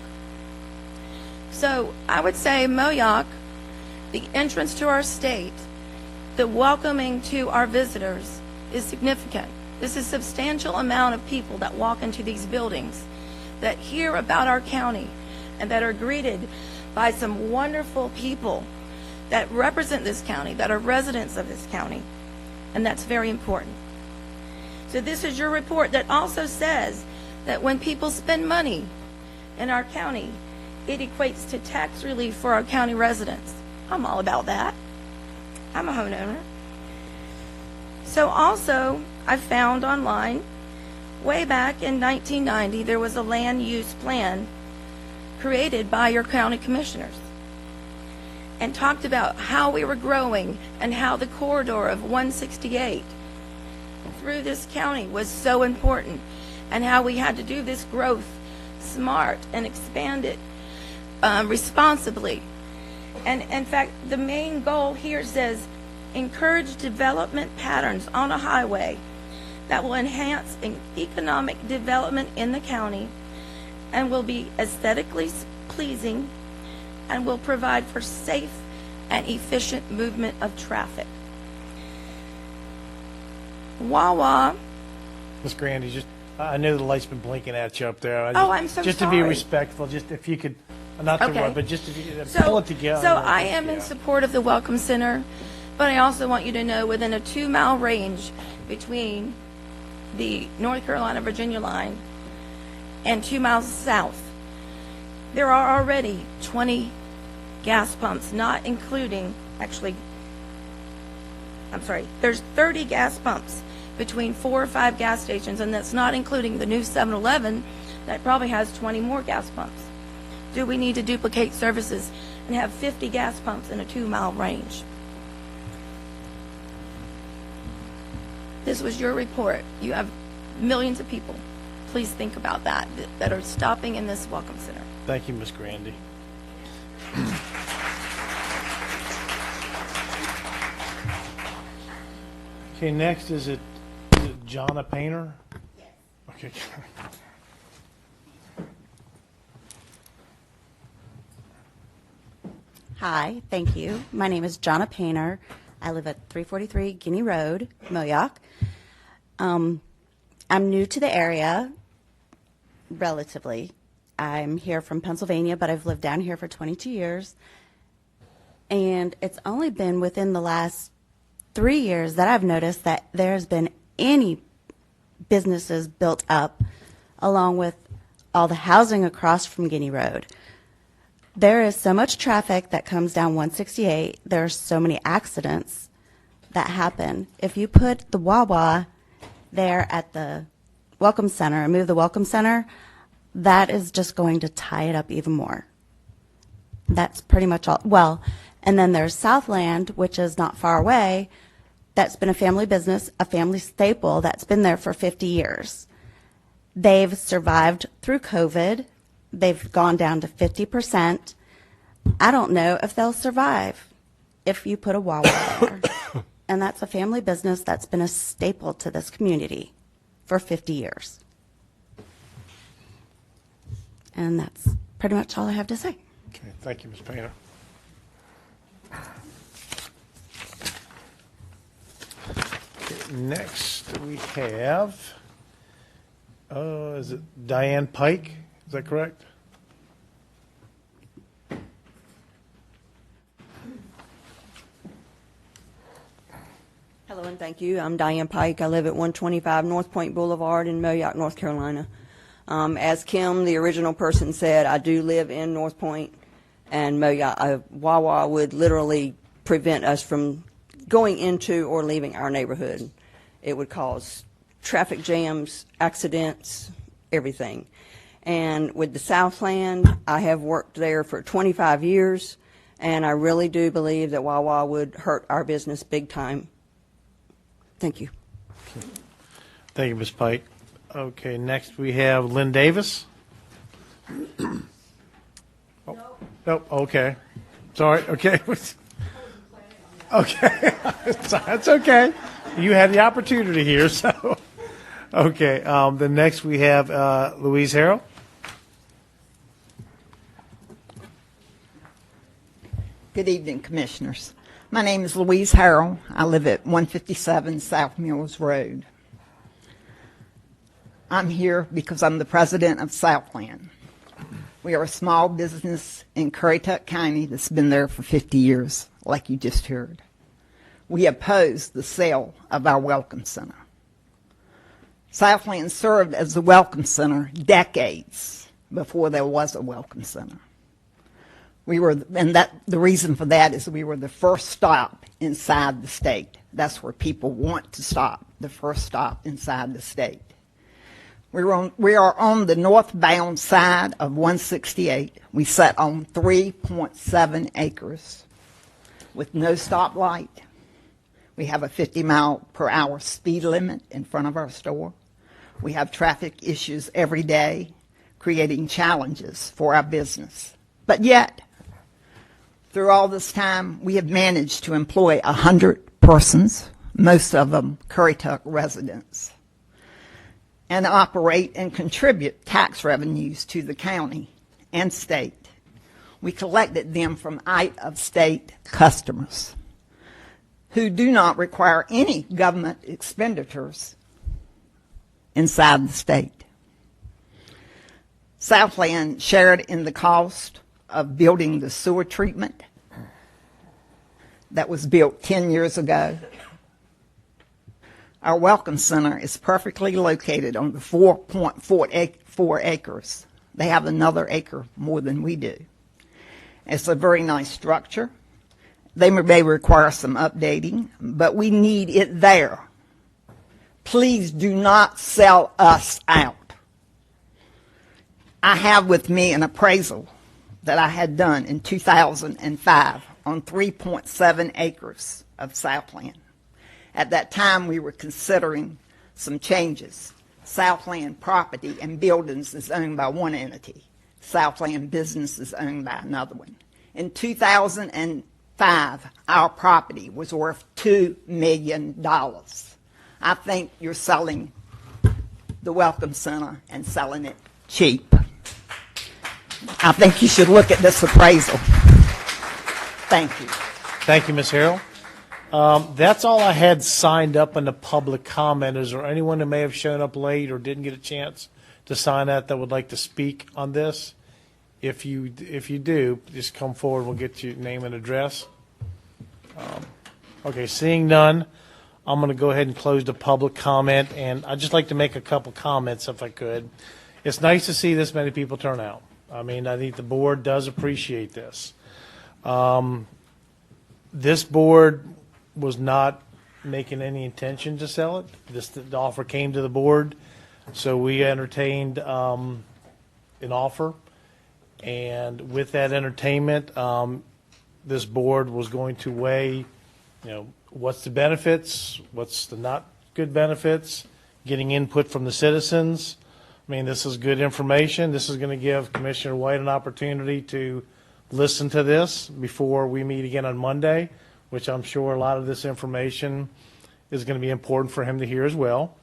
S14: So I would say Moyock, the entrance to our state, the welcoming to our visitors is significant. This is a substantial amount of people that walk into these buildings that hear about our county and that are greeted by some wonderful people that represent this county, that are residents of this county, and that's very important. So this is your report that also says that when people spend money in our county, it equates to tax relief for our county residents. I'm all about that. I'm a homeowner. So also, I found online, way back in 1990, there was a land use plan created by your county commissioners and talked about how we were growing and how the corridor of 168 through this county was so important and how we had to do this growth smart and expand it responsibly. And in fact, the main goal here says encourage development patterns on a highway that will enhance economic development in the county and will be aesthetically pleasing and will provide for safe and efficient movement of traffic. Wawa.
S1: Ms. Grandy, just I know the light's been blinking at you up there.
S14: I'm so
S1: just
S14: sorry.
S1: to be respectful, just if you could, not to
S14: Okay.
S1: worry, but just if you could pull it together.
S14: So I am in support of the Welcome Center, but I also want you to know within a 2-mile range between the North Carolina-Virginia line and 2 miles south, there are already 20 gas pumps, not including, actually, I'm sorry, there's 30 gas pumps between 4 or 5 gas stations, and that's not including the new 7-Eleven that probably has 20 more gas pumps. Do we need to duplicate services and have 50 gas pumps in a 2-mile range? This was your report. You have millions of people. Please think about that are stopping in this Welcome Center.
S1: Thank you, Ms. Grandy. Okay, next is it Jonna Painter? Yes. Okay.
S15: Hi, thank you. My name is Jonna Painter. I live at 343 Guinea Road, Moyock. I'm new to the area, relatively. I'm here from Pennsylvania, but I've lived down here for 22 years. And it's only been within the last 3 years that I've noticed that there's been any businesses built up along with all the housing across from Guinea Road. There is so much traffic that comes down 168. There are so many accidents that happen. If you put the Wawa there at the Welcome Center and move the Welcome Center, that is just going to tie it up even more. That's pretty much all. Well, and then there's Southland, which is not far away. That's been a family business, a family staple that's been there for 50 years. They've survived through COVID. They've gone down to 50%. I don't know if they'll survive if you put a Wawa there. And that's a family business that's been a staple to this community for 50 years. And that's pretty much all I have to say.
S1: Okay, thank you, Ms. Painter. Okay, next we have, is it Diane Pike? Is that correct?
S16: Hello and thank you. I'm Diane Pike. I live at 125 North Point Boulevard in Moyock, North Carolina. As Kim, the original person, said, I do live in North Point, and Moyock. Wawa would literally prevent us from going into or leaving our neighborhood. It would cause traffic jams, accidents, everything. And with the Southland, I have worked there for 25 years, and I really do believe that Wawa would hurt our business big time. Thank you.
S1: Thank you, Ms. Pike. Okay, next we have Lynn Davis. Oh, nope, okay. Sorry, okay. Okay, that's okay. You had the opportunity here, so. Okay, then next we have Louise Harrell.
S17: Good evening, Commissioners. My name is Louise Harrell. I live at 157 South Mills Road. I'm here because I'm the president of Southland. We are a small business in Currituck County that's been there for 50 years, like you just heard. We oppose the sale of our Welcome Center. Southland served as the Welcome Center decades before there was a Welcome Center. The reason for that is we were the first stop inside the state. That's where people want to stop, the first stop inside the state. We are on the northbound side of 168. We sat on 3.7 acres with no stoplight. We have a 50-mile-per-hour speed limit in front of our store. We have traffic issues every day, creating challenges for our business. But yet, through all this time, we have managed to employ 100 persons, most of them Currituck residents, and operate and contribute tax revenues to the county and state. We collected them from out-of-state customers who do not require any government expenditures inside the state. Southland shared in the cost of building the sewer treatment that was built 10 years ago. Our Welcome Center is perfectly located on the 4.4 acres. They have another acre more than we do. It's a very nice structure. They may require some updating, but we need it there. Please do not sell us out. I have with me an appraisal that I had done in 2005 on 3.7 acres of Southland. At that time, we were considering some changes. Southland property and buildings is owned by one entity. Southland business is owned by another one. In 2005, our property was worth $2 million. I think you're selling the Welcome Center and selling it cheap. I think you should look at this appraisal. Thank you.
S1: Thank you, Ms. Harrell. That's all I had signed up in the public comment. Is there anyone who may have shown up late or didn't get a chance to sign that would like to speak on this? If you do, just come forward. We'll get your name and address. Okay, seeing none, I'm going to go ahead and close the public comment, and I'd just like to make a couple comments if I could. It's nice to see this many people turn out. I mean, I think the board does appreciate this. This board was not making any intention to sell it. The offer came to the board, so we entertained an offer. And with that entertainment, this board was going to weigh, what's the benefits, what's the not good benefits, getting input from the citizens. I mean, this is good information. This is going to give Commissioner White an opportunity to listen to this before we meet again on Monday, which I'm sure a lot of this information is going to be important for him to hear as well.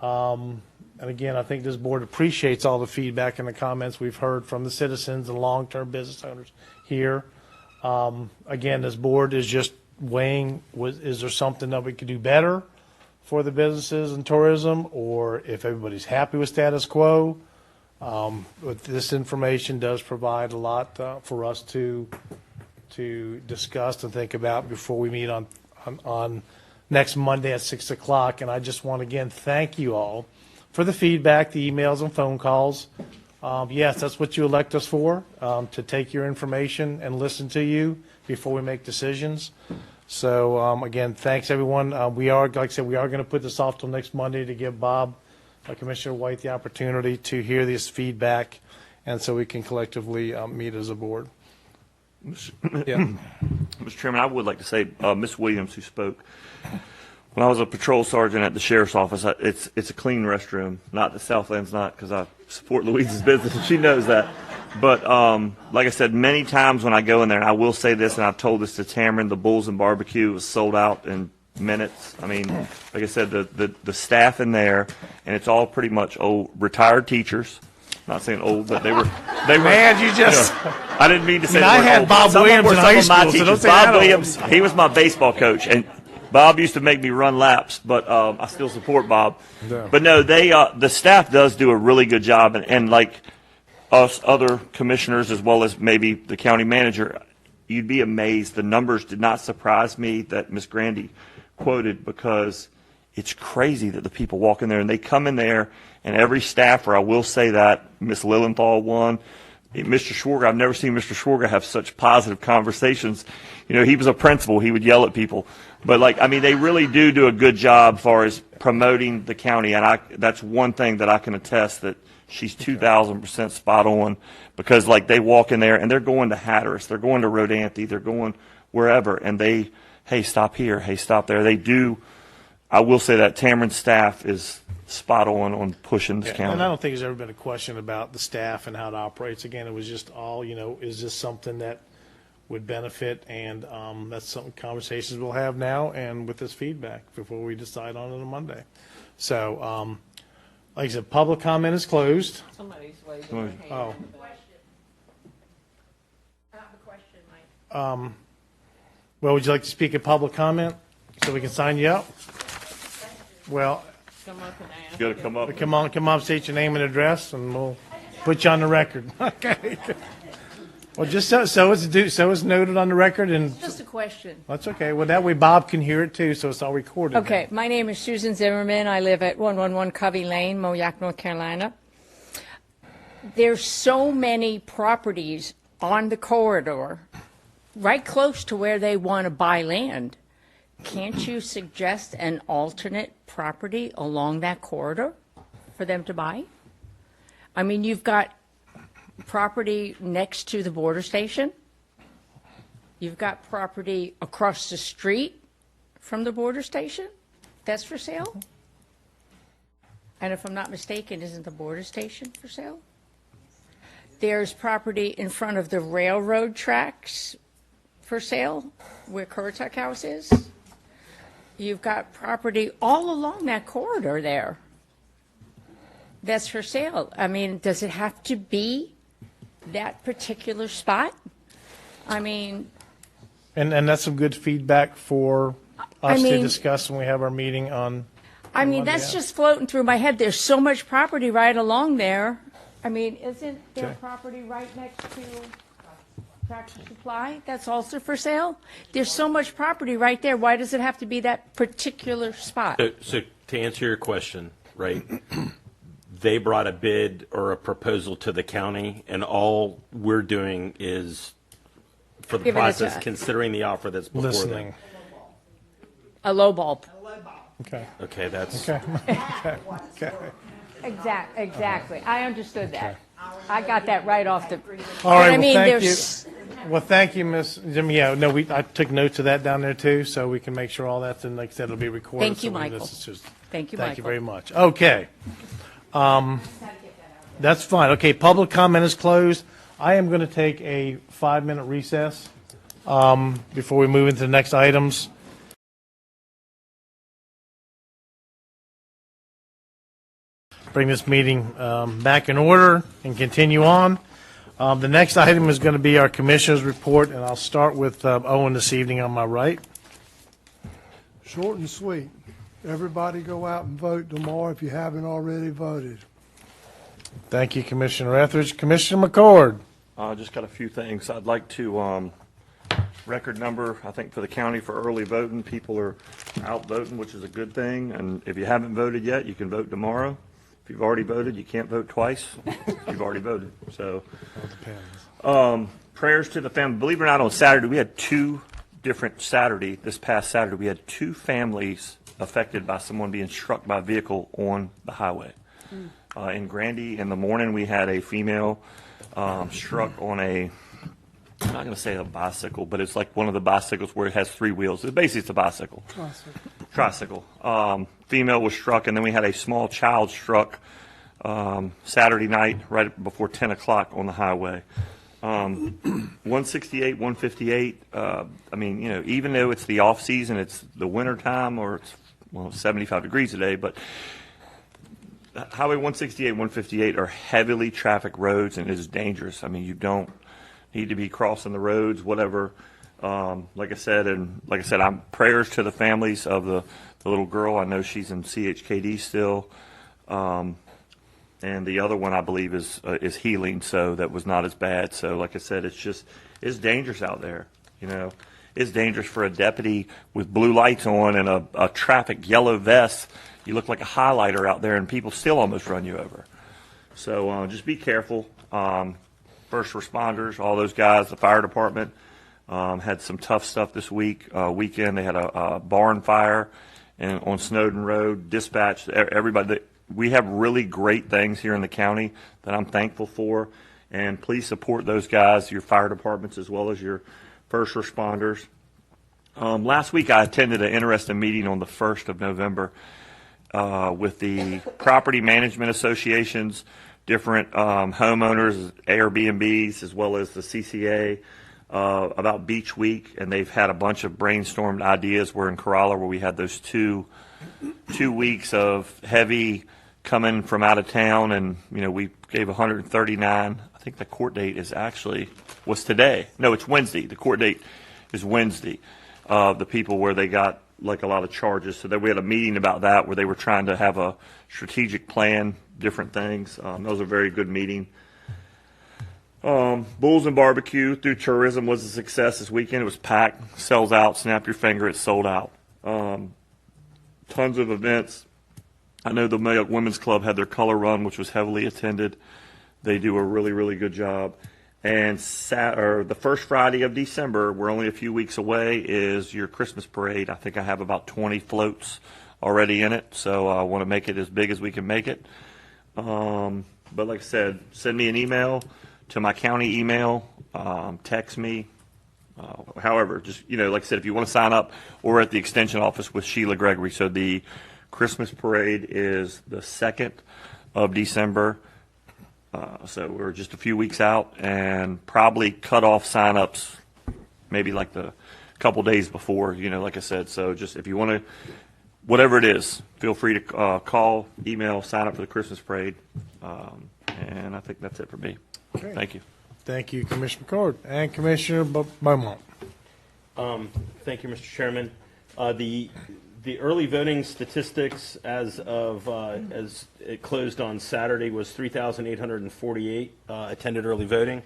S1: And again, I think this board appreciates all the feedback and the comments we've heard from the citizens and long-term business owners here. Again, this board is just weighing, is there something that we could do better for the businesses and tourism, or if everybody's happy with status quo. But this information does provide a lot for us to discuss and think about before we meet on next Monday at 6 o'clock. And I just want to again thank you all for the feedback, the emails and phone calls. Yes, that's what you elect us for, to take your information and listen to you before we make decisions. So again, thanks everyone. We are, like I said, we are going to put this off till next Monday to give Bob, Commissioner White, the opportunity to hear this feedback, and so we can collectively meet as a board.
S18: Yeah. Mr. Chairman, I would like to say, Ms. Williams, who spoke, when I was a patrol sergeant at the sheriff's office, it's a clean restroom. Not that Southland's not, because I support Louise's business, and she knows that. But like I said, many times when I go in there, and I will say this, and I've told this to Tamron, the Bulls and Barbecue was sold out in minutes. I mean, like I said, the staff in there, and it's all pretty much old retired teachers. Not saying old, but they were.
S1: Man, you just.
S18: I didn't mean to say.
S1: I had Bob Williams in high school, so don't say that.
S18: Bob Williams, he was my baseball coach, and Bob used to make me run laps, but I still support Bob. Yeah. But no, the staff does do a really good job, and like us other commissioners as well as maybe the county manager, you'd be amazed. The numbers did not surprise me that Ms. Grandy quoted, because it's crazy that the people walk in there and they come in there, and every staffer, I will say that, Ms. Lilienthal won. Mr. Schwarger, I've never seen Mr. Schwarger have such positive conversations. He was a principal. He would yell at people. But, they really do a good job as far as promoting the county. And that's one thing that I can attest, that she's 2,000% spot on, because, they walk in there and they're going to Hatteras. They're going to Rodanthe. They're going wherever. And they, hey, stop here. Hey, stop there. They do. I will say that Tamron's staff is spot on pushing this county.
S1: And I don't think there's ever been a question about the staff and how it operates. Again, it was just all, is this something that would benefit? And that's some conversations we'll have now and with this feedback before we decide on it on Monday. So, like I said, public comment is closed.
S11: Somebody's waving their hand.
S1: Oh.
S11: I have a question, Mike.
S1: Well, would you like to speak at public comment so we can sign you up? Well,
S11: Come up and ask.
S18: You got to come up.
S1: come up, state your name and address, and we'll put you on the record. Okay. Well, just so it's noted on the record, and
S19: Just a question.
S1: that's okay. Well, that way Bob can hear it too, so it's all recorded.
S19: Okay, my name is Susan Zimmerman. I live at 111 Covey Lane, Moyac, North Carolina. There's so many properties on the corridor, right close to where they want to buy land. Can't you suggest an alternate property along that corridor for them to buy? I mean, you've got property next to the border station. You've got property across the street from the border station that's for sale. And if I'm not mistaken, isn't the border station for sale? There's property in front of the railroad tracks for sale, where Currituck House is. You've got property all along that corridor there that's for sale. I mean, does it have to be that particular spot? I mean...
S1: And that's some good feedback for
S19: I
S1: us to
S19: mean-
S1: discuss when we have our meeting on.
S19: I mean,
S1: Monday,
S19: that's
S1: yeah.
S19: just floating through my head. There's so much property right along there. I mean, isn't there
S1: Okay.
S19: property right next to Tractor Supply that's also for sale? There's so much property right there. Why does it have to be that particular spot?
S20: So to answer your question, right, they brought a bid or a proposal to the county, and all we're doing is, for the
S19: Giving it to
S20: process,
S19: us.
S20: considering the offer that's before
S1: Listening.
S20: them.
S19: A low bulb.
S1: Okay.
S20: Okay, that's.
S1: Okay. Okay.
S19: Exactly. I understood that. I got that right off the.
S1: All right.
S19: But I mean,
S1: well, thank
S19: there's.
S1: you. Well, thank you, Miss Jimmy. Yeah, no, I took notes of that down there too, so we can make sure all that's, and like I said, it'll be recorded.
S19: Thank you,
S1: so when
S19: Michael.
S1: this is just-
S19: Thank you,
S1: Thank you
S19: Michael.
S1: very much. Okay. That's fine. Okay, public comment is closed. I am going to take a 5-minute recess before we move into the next items. Bring this meeting back in order and continue on. The next item is going to be our commissioner's report, and I'll start with Owen this evening on my right.
S21: Short and sweet. Everybody go out and vote tomorrow if you haven't already voted.
S1: Thank you, Commissioner Etheridge. Commissioner McCord.
S18: Just got a few things. I'd like to, record number, I think, for the county for early voting. People are out voting, which is a good thing. And if you haven't voted yet, you can vote tomorrow. If you've already voted, you can't vote twice. You've already voted. So, prayers to the family. Believe it or not, on Saturday, we had this past Saturday, we had 2 families affected by someone being struck by a vehicle on the highway. In Grandy, in the morning, we had a female struck on I'm not going to say a bicycle, but it's like one of the bicycles where it has 3 wheels. Basically, it's a bicycle. Tricycle. Female was struck, and then we had a small child struck Saturday night right before 10 o'clock on the highway. 168, 158, I mean, even though it's the off-season, it's the winter time, or it's 75 degrees today, but Highway 168, 158 are heavily trafficked roads, and it is dangerous. I mean, you don't need to be crossing the roads, whatever. Like I said, I'm prayers to the families of the little girl. I know she's in CHKD still. And the other one, I believe, is healing, so that was not as bad. So, like I said, it's dangerous out there. It's dangerous for a deputy with blue lights on and a traffic yellow vest. You look like a highlighter out there, and people still almost run you over. So just be careful. First responders, all those guys, the fire department had some tough stuff this weekend. They had a barn fire on Snowden Road. Dispatch, everybody. We have really great things here in the county that I'm thankful for, and please support those guys, your fire departments, as well as your first responders. Last week, I attended an interesting meeting on the 1st of November with the property management associations, different homeowners, Airbnbs, as well as the CCA, about Beach Week, and they've had a bunch of brainstormed ideas. We're in Corolla, where we had those two weeks of heavy coming from out of town, and we gave 139. I think the court date was today. No, it's Wednesday. The court date is Wednesday. The people where they got like a lot of charges. So that we had a meeting about that, where they were trying to have a strategic plan, different things. That was a very good meeting. Bulls and Barbecue through tourism was a success this weekend. It was packed, sells out, snap your finger, it's sold out. Tons of events. I know the Mayock Women's Club had their color run, which was heavily attended. They do a really, really good job. And the first Friday of December, we're only a few weeks away, is your Christmas parade. I think I have about 20 floats already in it, so I want to make it as big as we can make it. But like I said, send me an email to my county email, text me. However, just, like I said, if you want to sign up, or at the extension office with Sheila Gregory. So the Christmas parade is the 2nd of December. So we're just a few weeks out, and probably cut off sign-ups maybe like the couple days before, like I said. So just if you want to, whatever it is, feel free to call, email, sign up for the Christmas parade. And I think that's it for me.
S1: Okay.
S18: Thank you.
S1: Thank you, Commissioner McCord. And Commissioner Beaumont.
S20: Thank you, Mr. Chairman. The early voting statistics as it closed on Saturday was 3,848 attended early voting.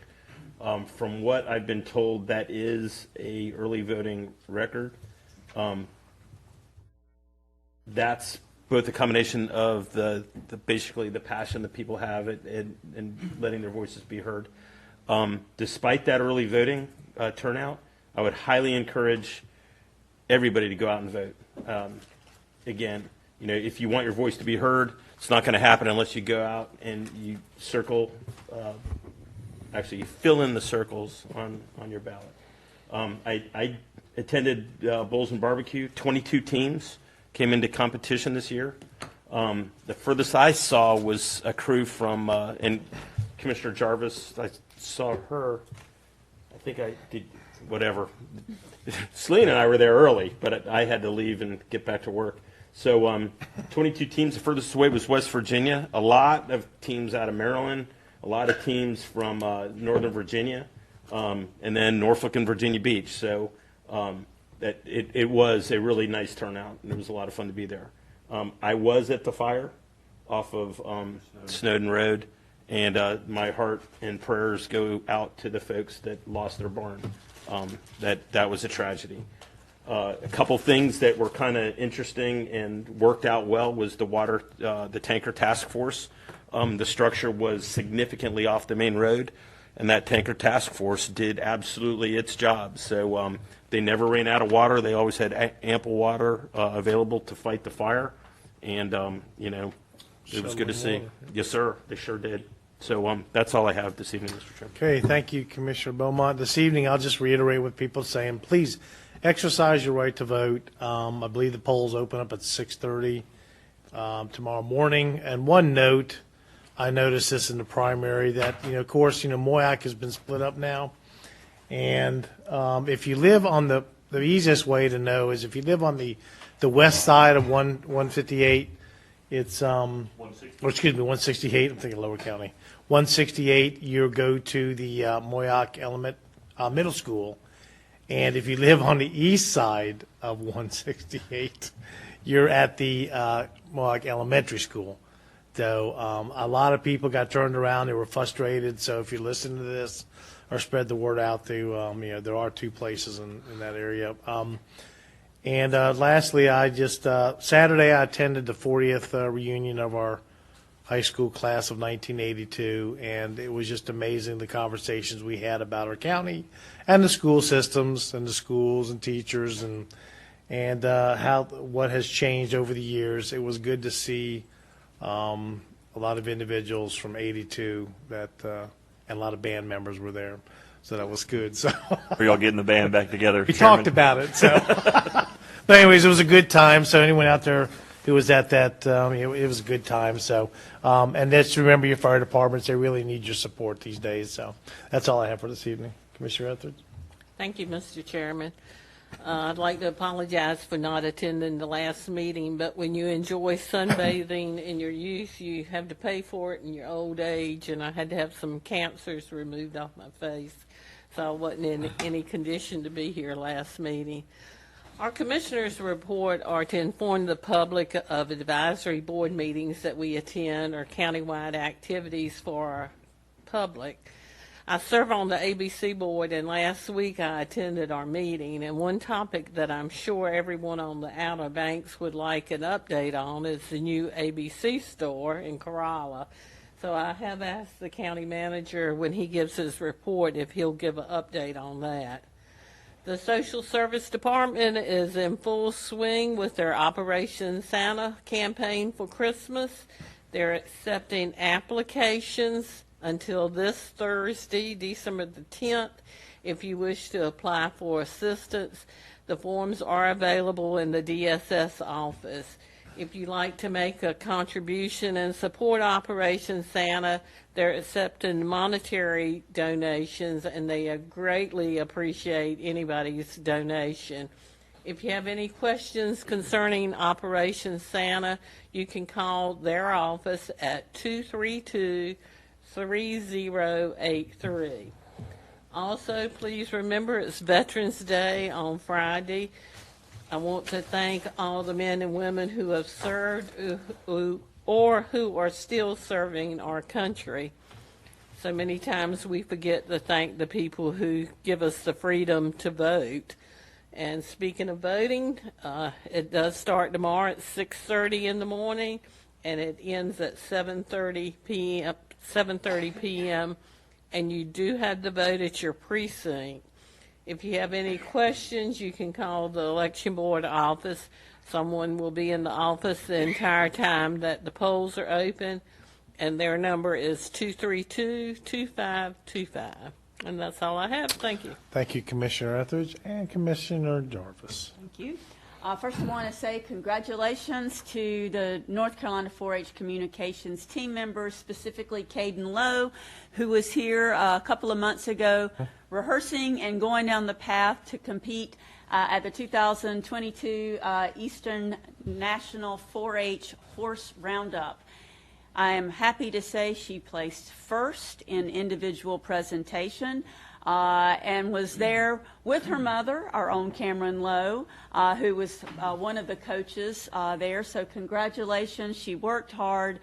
S20: From what I've been told, that is a early voting record. That's both a combination of the basically the passion that people have and letting their voices be heard. Despite that early voting turnout, I would highly encourage everybody to go out and vote. Again, if you want your voice to be heard, it's not going to happen unless you go out and you circle. Actually, you fill in the circles on your ballot. I attended Bowls and Barbecue. 22 teams came into competition this year. The furthest I saw was a crew from, and Commissioner Jarvis, I saw her, I think I did, whatever. Celine and I were there early, but I had to leave and get back to work. So 22 teams. The furthest away was West Virginia. A lot of teams out of Maryland, a lot of teams from Northern Virginia, and then Norfolk and Virginia Beach. So that it was a really nice turnout, and it was a lot of fun to be there. I was at the fire off of Snowden Road, and my heart and prayers go out to the folks that lost their barn. That was a tragedy. A couple things that were kind of interesting and worked out well was the tanker task force. The structure was significantly off the main road, and that tanker task force did absolutely its job. So they never ran out of water. They always had ample water available to fight the fire, and it was good to see. Yes, sir. They sure did. So that's all I have this evening, Mr. Chairman.
S1: Okay, thank you, Commissioner Beaumont. This evening, I'll just reiterate what people are saying. Please exercise your right to vote. I believe the polls open up at 6:30 tomorrow morning. And one note, I noticed this in the primary that, of course, Moyac has been split up now. And if you live on the easiest way to know is if you live on the west side of 158, it's, 168, I'm thinking Lower County. 168, you go to the Moyac Middle School. And if you live on the east side of 168, you're at the Moyac Elementary School. So a lot of people got turned around. They were frustrated. So if you listen to this or spread the word out to, there are two places in that area. And lastly, Saturday I attended the 40th reunion of our high school class of 1982, and it was just amazing the conversations we had about our county and the school systems and the schools and teachers and what has changed over the years. It was good to see a lot of individuals from 82 and a lot of band members were there, so that was good. So
S18: are y'all getting the band back together?
S1: We talked about it. So, but anyways, it was a good time. So anyone out there who was at that, it was a good time. So, and just remember your fire departments; they really need your support these days. So that's all I have for this evening, Commissioner Etheridge.
S2: Thank you, Mr. Chairman. I'd like to apologize for not attending the last meeting, but when you enjoy sunbathing in your youth, you have to pay for it in your old age, and I had to have some cancers removed off my face, so I wasn't in any condition to be here last meeting. Our commissioners' report are to inform the public of advisory board meetings that we attend or countywide activities for our public. I serve on the ABC board, and last week I attended our meeting, and one topic that I'm sure everyone on the Outer Banks would like an update on is the new ABC store in Corolla. So I have asked the county manager when he gives his report if he'll give an update on that. The Social Service Department is in full swing with their Operation Santa campaign for Christmas. They're accepting applications until this Thursday, December the 10th. If you wish to apply for assistance, the forms are available in the DSS office. If you'd like to make a contribution and support Operation Santa, they're accepting monetary donations, and they greatly appreciate anybody's donation. If you have any questions concerning Operation Santa, you can call their office at 232-3083. Also, please remember it's Veterans Day on Friday. I want to thank all the men and women who have served or who are still serving our country. So many times we forget to thank the people who give us the freedom to vote. And speaking of voting, it does start tomorrow at 6:30 in the morning, and it ends at 7:30 p.m. 7:30 p.m. And you do have to vote at your precinct. If you have any questions, you can call the election board office. Someone will be in the office the entire time that the polls are open, and their number is 232-2525. And that's all I have. Thank you.
S1: Thank you, Commissioner Etheridge and Commissioner Jarvis.
S4: Thank you. First, I want to say congratulations to the North Carolina 4-H Communications team members, specifically Caden Lowe, who was here a couple of months ago rehearsing and going down the path to compete at the 2022 Eastern National 4-H Horse Roundup. I am happy to say she placed first in individual presentation and was there with her mother, our own Cameron Lowe, who was one of the coaches there. So congratulations. She worked hard,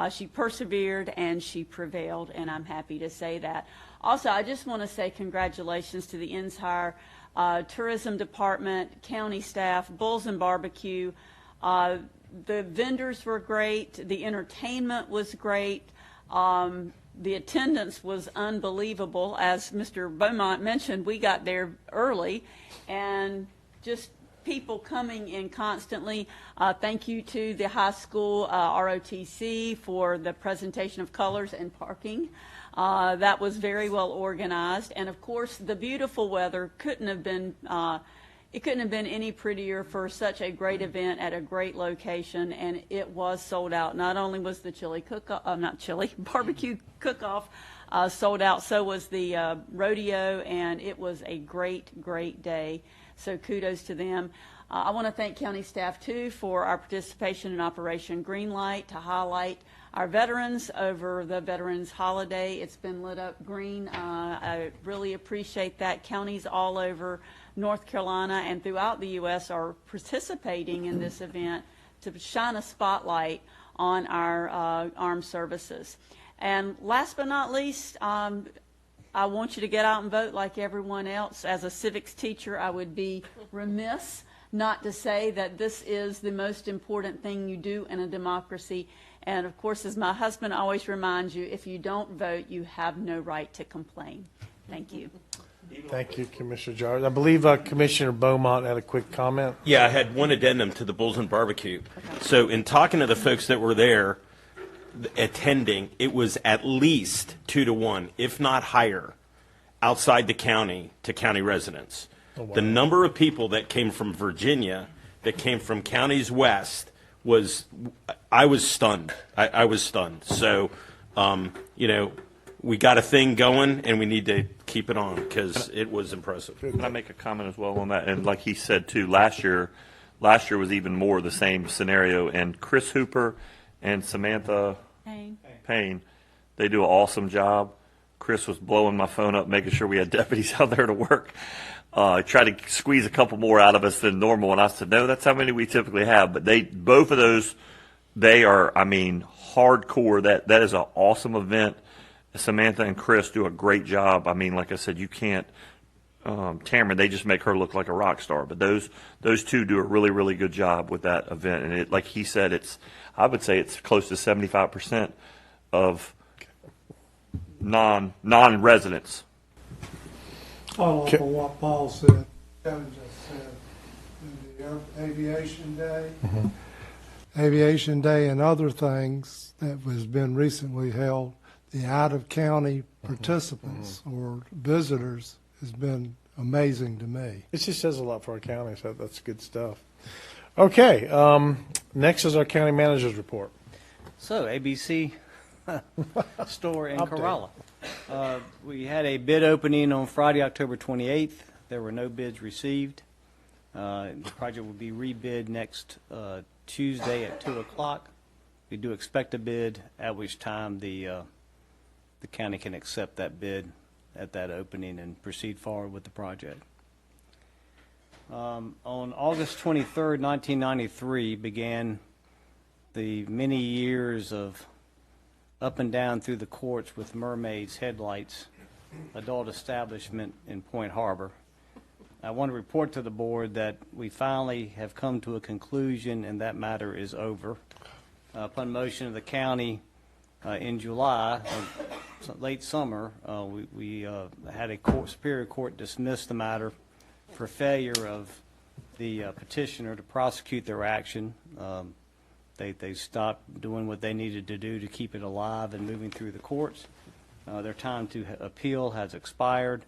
S4: she persevered, and she prevailed, and I'm happy to say that. Also, I just want to say congratulations to the entire tourism department, county staff, Bulls and Barbecue. The vendors were great. The entertainment was great. The attendance was unbelievable. As Mr. Beaumont mentioned, we got there early, and just people coming in constantly. Thank you to the high school ROTC for the presentation of colors and parking. That was very well organized. And of course, the beautiful weather couldn't have been any prettier for such a great event at a great location, and it was sold out. Not only was the barbecue cook-off sold out, so was the rodeo, and it was a great, great day. So kudos to them. I want to thank county staff, too, for our participation in Operation Greenlight to highlight our veterans over the Veterans Holiday. It's been lit up green. I really appreciate that. Counties all over North Carolina and throughout the U.S. are participating in this event to shine a spotlight on our armed services. And last but not least, I want you to get out and vote like everyone else. As a civics teacher, I would be remiss not to say that this is the most important thing you do in a democracy. And of course, as my husband always reminds you, if you don't vote, you have no right to complain. Thank you.
S1: Thank you, Commissioner Jarvis. I believe Commissioner Beaumont had a quick comment.
S20: Yeah, I had one addendum to the Bulls and Barbecue. So in talking to the folks that were there attending, it was at least 2-to-1, if not higher, outside the county to county residents. Oh, wow. The number of people that came from Virginia, that came from counties west, I was stunned. I was stunned. So, we got a thing going, and we need to keep it on because it was impressive.
S18: Can I make a comment as well on that? And like he said, too, last year was even more the same scenario. And Chris Hooper and Samantha Payne, they do an awesome job. Chris was blowing my phone up, making sure we had deputies out there to work. Tried to squeeze a couple more out of us than normal, and I said, no, that's how many we typically have. But both of those, they are, hardcore. That is an awesome event. Samantha and Chris do a great job. Like I said, you can't, Tamara, they just make her look like a rock star. But those two do a really, really good job with that event. And it, like he said, I would say it's close to 75% of non-residents.
S21: Follow up on what Paul said, Kevin just said, the Aviation Day, Aviation Day and other things that has been recently held, the out-of-county participants or visitors has been amazing to me.
S1: It just says a lot for our county, so that's good stuff. Okay, next is our county manager's report.
S9: So, ABC store in Corolla. We had a bid opening on Friday, October 28th. There were no bids received. The project will be rebid next Tuesday at 2 o'clock. We do expect a bid, at which time the county can accept that bid at that opening and proceed forward with the project. On August 23rd, 1993, began the many years of up and down through the courts with Mermaids Headlights adult establishment in Point Harbor. I want to report to the board that we finally have come to a conclusion and that matter is over. Upon motion of the county in July, late summer, we had a Superior Court dismiss the matter for failure of the petitioner to prosecute their action. They stopped doing what they needed to do to keep it alive and moving through the courts. Their time to appeal has expired.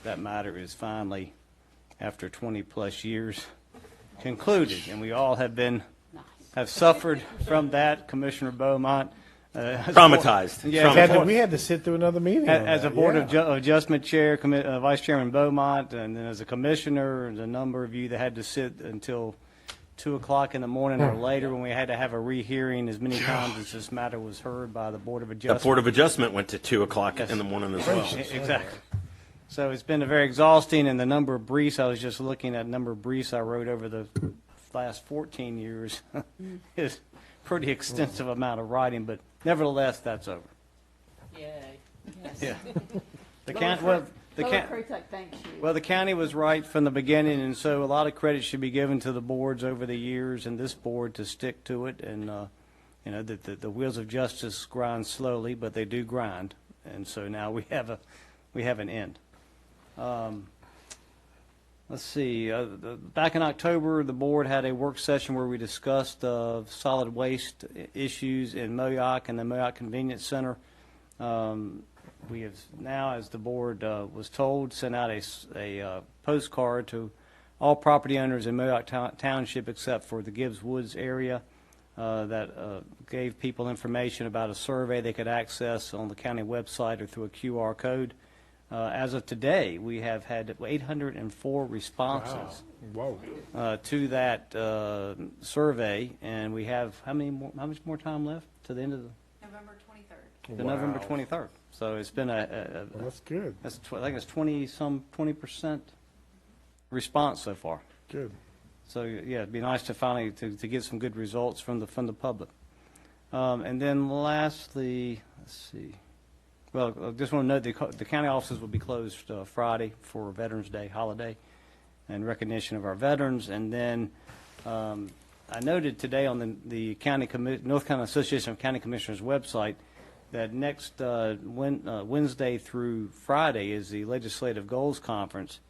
S9: That matter is finally, after 20-plus years, concluded, and we all have suffered from that. Commissioner Beaumont,
S20: Traumatized.
S9: Yeah,
S1: We had to sit through another meeting.
S9: as a Board of Adjustment Chair, Vice Chairman Beaumont, and then as a commissioner, the number of you that had to sit until 2 o'clock in the morning or later when we had to have a rehearing as many times as this matter was heard by the Board of Adjustment.
S20: The Board of Adjustment went to 2 o'clock in the morning as well.
S9: Exactly. So it's been a very exhausting, and the number of briefs, I was just looking at the number of briefs I wrote over the last 14 years is pretty extensive amount of writing, but nevertheless, that's over.
S2: Yay.
S9: Yeah.
S4: Currituck thanks you.
S9: Well, the county was right from the beginning, and so a lot of credit should be given to the boards over the years and this board to stick to it. And the wheels of justice grind slowly, but they do grind. And so now we have an end. Let's see. Back in October, the board had a work session where we discussed solid waste issues in Moyock and the Moyock Convenience Center. We have now, as the board was told, sent out a postcard to all property owners in Moyock Township except for the Gibbs Woods area that gave people information about a survey they could access on the county website or through a QR code. As of today, we have had 804 responses to that survey, and we have how much more time left to the end of
S3: November 23rd.
S9: November 23rd. So it's been
S1: Well, that's good.
S9: I think it's 20% response so far.
S1: Good.
S9: So yeah, it'd be nice to finally to get some good results from the public. And then lastly, let's see. Well, I just want to note the county offices will be closed Friday for Veterans Day holiday and recognition of our veterans. And then I noted today on the North Carolina Association of County Commissioners website that next Wednesday through Friday is the Legislative Goals Conference.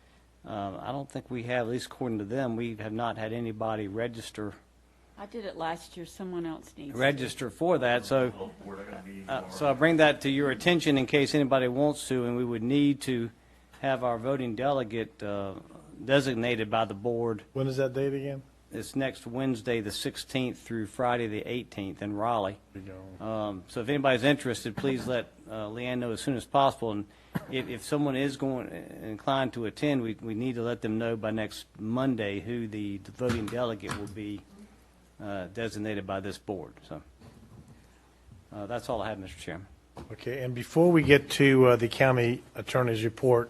S9: I don't think we have, at least according to them, we have not had anybody register
S4: I did it last year. Someone else needs
S9: register for that. So I bring that to your attention in case anybody wants to, and we would need to have our voting delegate designated by the board.
S1: When is that date again?
S9: It's next Wednesday, the 16th, through Friday, the 18th in Raleigh. So if anybody's interested, please let Leanne know as soon as possible. And if someone is inclined to attend, we need to let them know by next Monday who the voting delegate will be designated by this board. So that's all I have, Mr. Chairman.
S1: Okay, and before we get to the county attorney's report,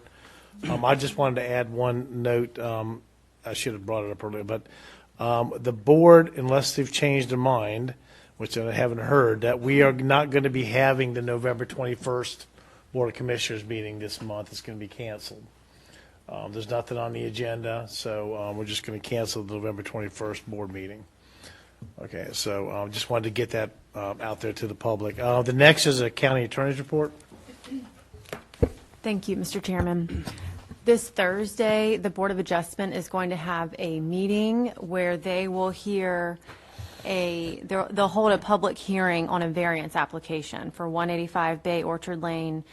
S1: I just wanted to add one note. I should have brought it up earlier, but the board, unless they've changed their mind, which I haven't heard, that we are not going to be having the November 21st Board of Commissioners meeting this month. It's going to be canceled. There's nothing on the agenda, so we're just going to cancel the November 21st board meeting. Okay, so just wanted to get that out there to the public. The next is a county attorney's report.
S3: Thank you, Mr. Chairman. This Thursday, the Board of Adjustment is going to have a meeting where they will they'll hold a public hearing on a variance application for 185 Bay Orchard Lane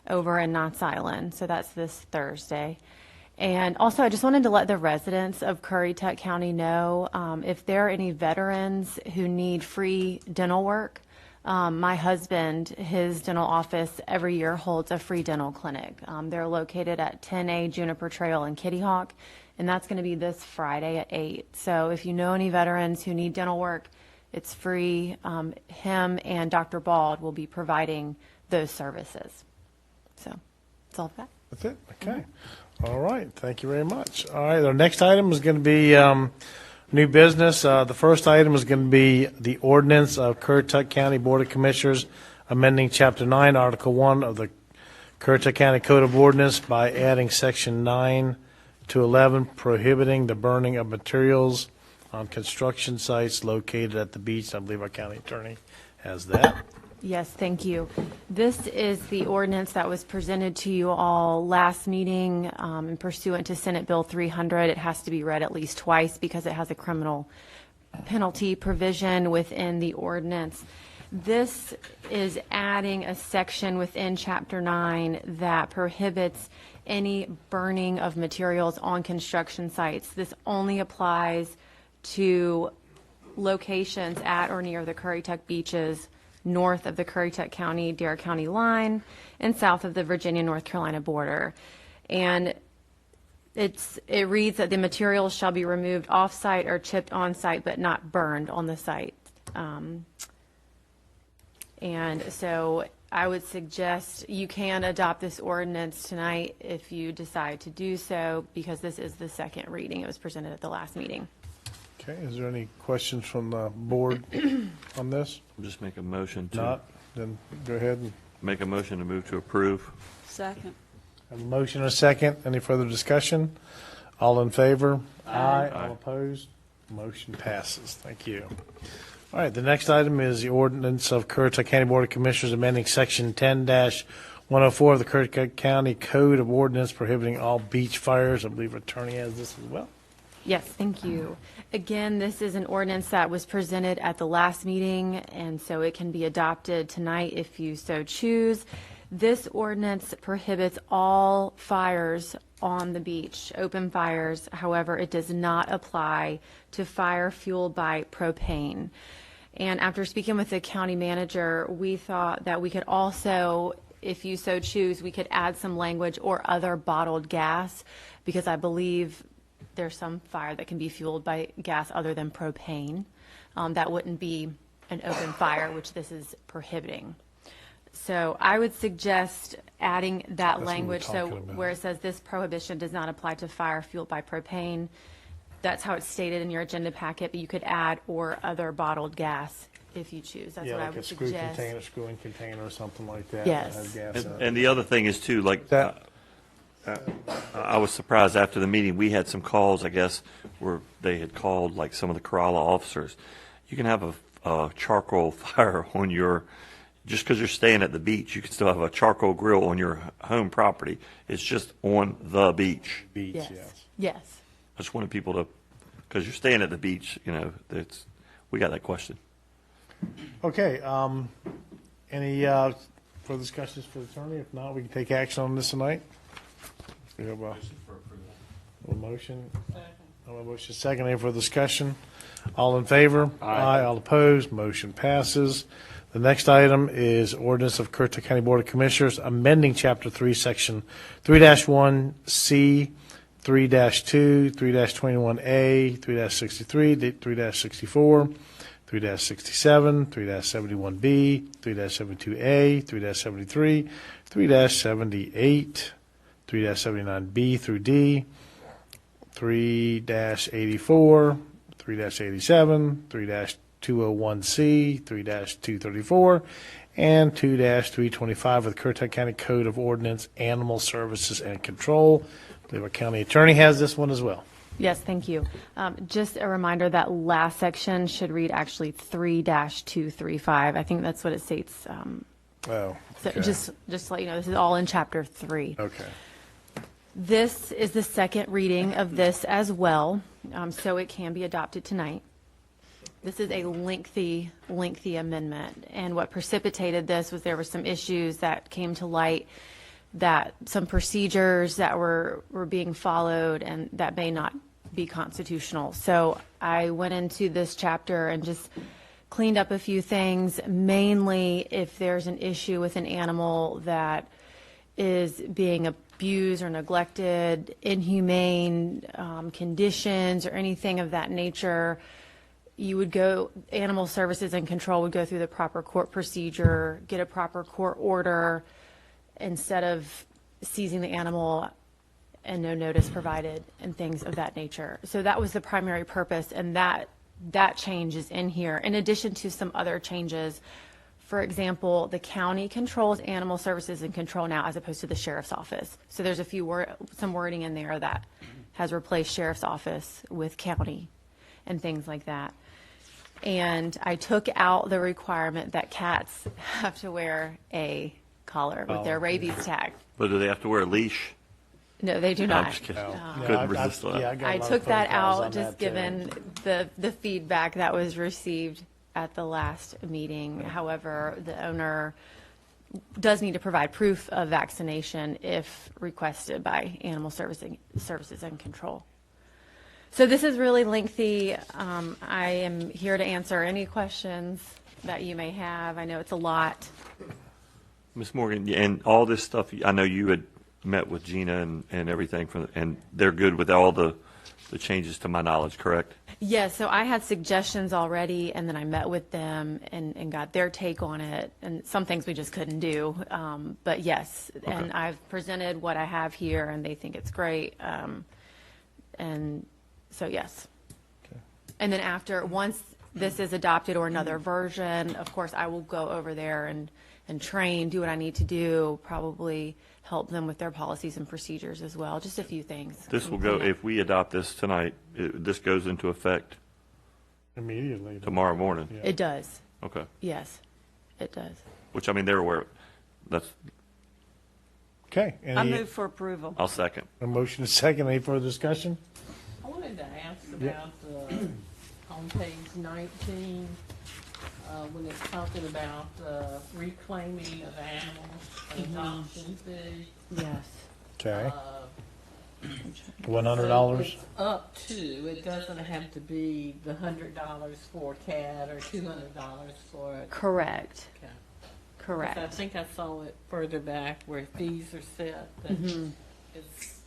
S3: over in Knott's Island. So that's this Thursday. And also, I just wanted to let the residents of Currituck County know if there are any veterans who need free dental work. My husband, his dental office every year holds a free dental clinic. They're located at 10A Juniper Trail in Kitty Hawk, and that's going to be this Friday at 8. So if you know any veterans who need dental work, it's free. Him and Dr. Bald will be providing those services. So that's all I've got.
S1: That's it? Okay. All right. Thank you very much. All right. Our next item is going to be new business. The first item is going to be the ordinance of Currituck County Board of Commissioners amending Chapter 9, Article 1 of the Currituck County Code of Ordinance by adding Section 9 to 11, prohibiting the burning of materials on construction sites located at the beach. I believe our county attorney has that.
S3: Yes, thank you. This is the ordinance that was presented to you all last meeting and pursuant to Senate Bill 300. It has to be read at least twice because it has a criminal penalty provision within the ordinance. This is adding a section within Chapter 9 that prohibits any burning of materials on construction sites. This only applies to locations at or near the Currituck beaches, north of the Currituck County-Dare County line, and south of the Virginia-North Carolina border. And it reads that the materials shall be removed off-site or chipped on-site, but not burned on the site. And so I would suggest you can adopt this ordinance tonight if you decide to do so, because this is the second reading. It was presented at the last meeting.
S1: Okay. Is there any questions from the board on this?
S18: Just make a motion to.
S1: Not? Then go ahead and.
S18: Make a motion to move to approve.
S4: Second.
S1: Have a motion and a second. Any further discussion? All in favor? Aye. All opposed? Motion passes. Thank you. All right, the next item is the ordinance of Currituck County Board of Commissioners amending Section 10-104 of the Currituck County Code of Ordinance prohibiting all beach fires. I believe attorney has this as well.
S3: Yes, thank you. Again, this is an ordinance that was presented at the last meeting, and so it can be adopted tonight if you so choose. This ordinance prohibits all fires on the beach, open fires. However, it does not apply to fire fueled by propane. And after speaking with the county manager, we thought that we could also, if you so choose, we could add some language or other bottled gas, because I believe there's some fire that can be fueled by gas other than propane. That wouldn't be an open fire, which this is prohibiting. So I would suggest adding that language, so where it says this prohibition does not apply to fire fueled by propane. That's how it's stated in your agenda packet, but you could add or other bottled gas if you choose. That's what I would suggest.
S1: Screw-in container or something like that.
S3: Yes.
S1: That has gas in it.
S18: And the other thing is too, like, I was surprised after the meeting, we had some calls, I guess, where they had called like some of the Corolla officers. You can have a charcoal fire on your, just because you're staying at the beach, you can still have a charcoal grill on your home property. It's just on the beach.
S3: Yes. Yes.
S18: I just wanted people to, because you're staying at the beach, you know, we got that question.
S1: Okay, any further discussions for the attorney? If not, we can take action on this tonight. We have a motion. A motion second. Any further discussion? All in favor? Aye. All opposed? Motion passes. The next item is ordinance of Currituck County Board of Commissioners amending Chapter 3, Section 3-1C, 3-2, 3-21A, 3-63, 3-64, 3-67, 3-71B, 3-72A, 3-73, 3-78, 3-79B through D, 3-84, 3-87, 3-201C, 3-234, and 2-325 of the Currituck County Code of Ordinance, Animal Services and Control. I believe our county attorney has this one as well.
S3: Yes, thank you. Just a reminder, that last section should read actually 3-235. I think that's what it states.
S1: Okay.
S3: So just to let you know, this is all in Chapter 3.
S1: Okay.
S3: This is the second reading of this as well, so it can be adopted tonight. This is a lengthy amendment, and what precipitated this was there were some issues that came to light, that some procedures that were being followed and that may not be constitutional. So I went into this chapter and just cleaned up a few things, mainly if there's an issue with an animal that is being abused or neglected, inhumane conditions or anything of that nature. You would go, Animal Services and Control would go through the proper court procedure, get a proper court order, instead of seizing the animal and no notice provided and things of that nature. So that was the primary purpose, and that change is in here, in addition to some other changes. For example, the county controls animal services and control now as opposed to the sheriff's office. So there's some wording in there that has replaced sheriff's office with county and things like that. And I took out the requirement that cats have to wear a collar with their rabies tag.
S18: But do they have to wear a leash?
S3: No, they do
S18: No, I'm
S3: not.
S18: just kidding.
S3: No.
S18: Couldn't resist that.
S1: Yeah, I got a
S3: I
S1: lot
S3: took
S1: of
S3: that
S1: phone calls on
S3: out just
S1: that, too.
S3: given the feedback that was received at the last meeting. However, the owner does need to provide proof of vaccination if requested by Animal Services and Control. So this is really lengthy. I am here to answer any questions that you may have. I know it's a lot.
S18: Ms. Morgan, and all this stuff, I know you had met with Gina and everything, and they're good with all the changes to my knowledge, correct?
S3: Yes, so I had suggestions already, and then I met with them and got their take on it, and some things we just couldn't do. But yes,
S18: Okay.
S3: and I've presented what I have here, and they think it's great. And so, yes. And then once this is adopted or another version, of course, I will go over there and train, do what I need to do, probably help them with their policies and procedures as well, just a few things.
S18: This will go, if we adopt this tonight, this goes into effect
S1: Immediately.
S18: tomorrow morning?
S1: Yeah.
S3: It does.
S18: Okay.
S3: Yes, it does.
S18: Which, I mean, they're aware of it. That's,
S1: Okay.
S4: I move for approval.
S18: I'll second.
S1: A motion is second. Any further discussion?
S2: I wanted to ask
S1: Yeah.
S2: about, on page 19, when it's talking about reclaiming of animals, adoption fee.
S3: Yes.
S1: Okay.
S2: So
S1: $100.
S2: it's up to, it doesn't have to be the $100 for a cat or $200 for a
S3: Correct.
S2: cat.
S3: Correct.
S2: I think I saw it further back where fees are set. That it's,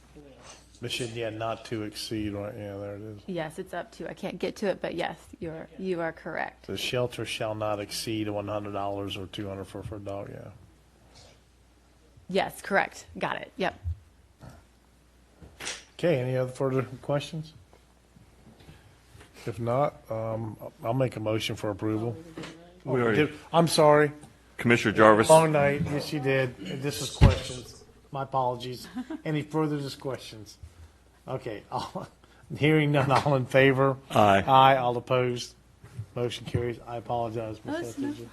S1: This should, not to exceed, right? Yeah, there it is.
S3: Yes, it's up to. I can't get to it, but yes, you are correct.
S1: The shelter shall not exceed $100 or $200 for a dog, yeah.
S3: Yes, correct. Got it. Yep.
S1: Okay, any other further questions? If not, I'll make a motion for approval.
S18: We already-
S1: I'm sorry.
S18: Commissioner Jarvis?
S1: Long night. Yes, you did. This is questions. My apologies. Any further questions? Okay, hearing none, all in favor?
S18: Aye.
S1: Aye, all opposed? Motion carries. I apologize, Ms.
S4: That's no-
S1: Ethridge.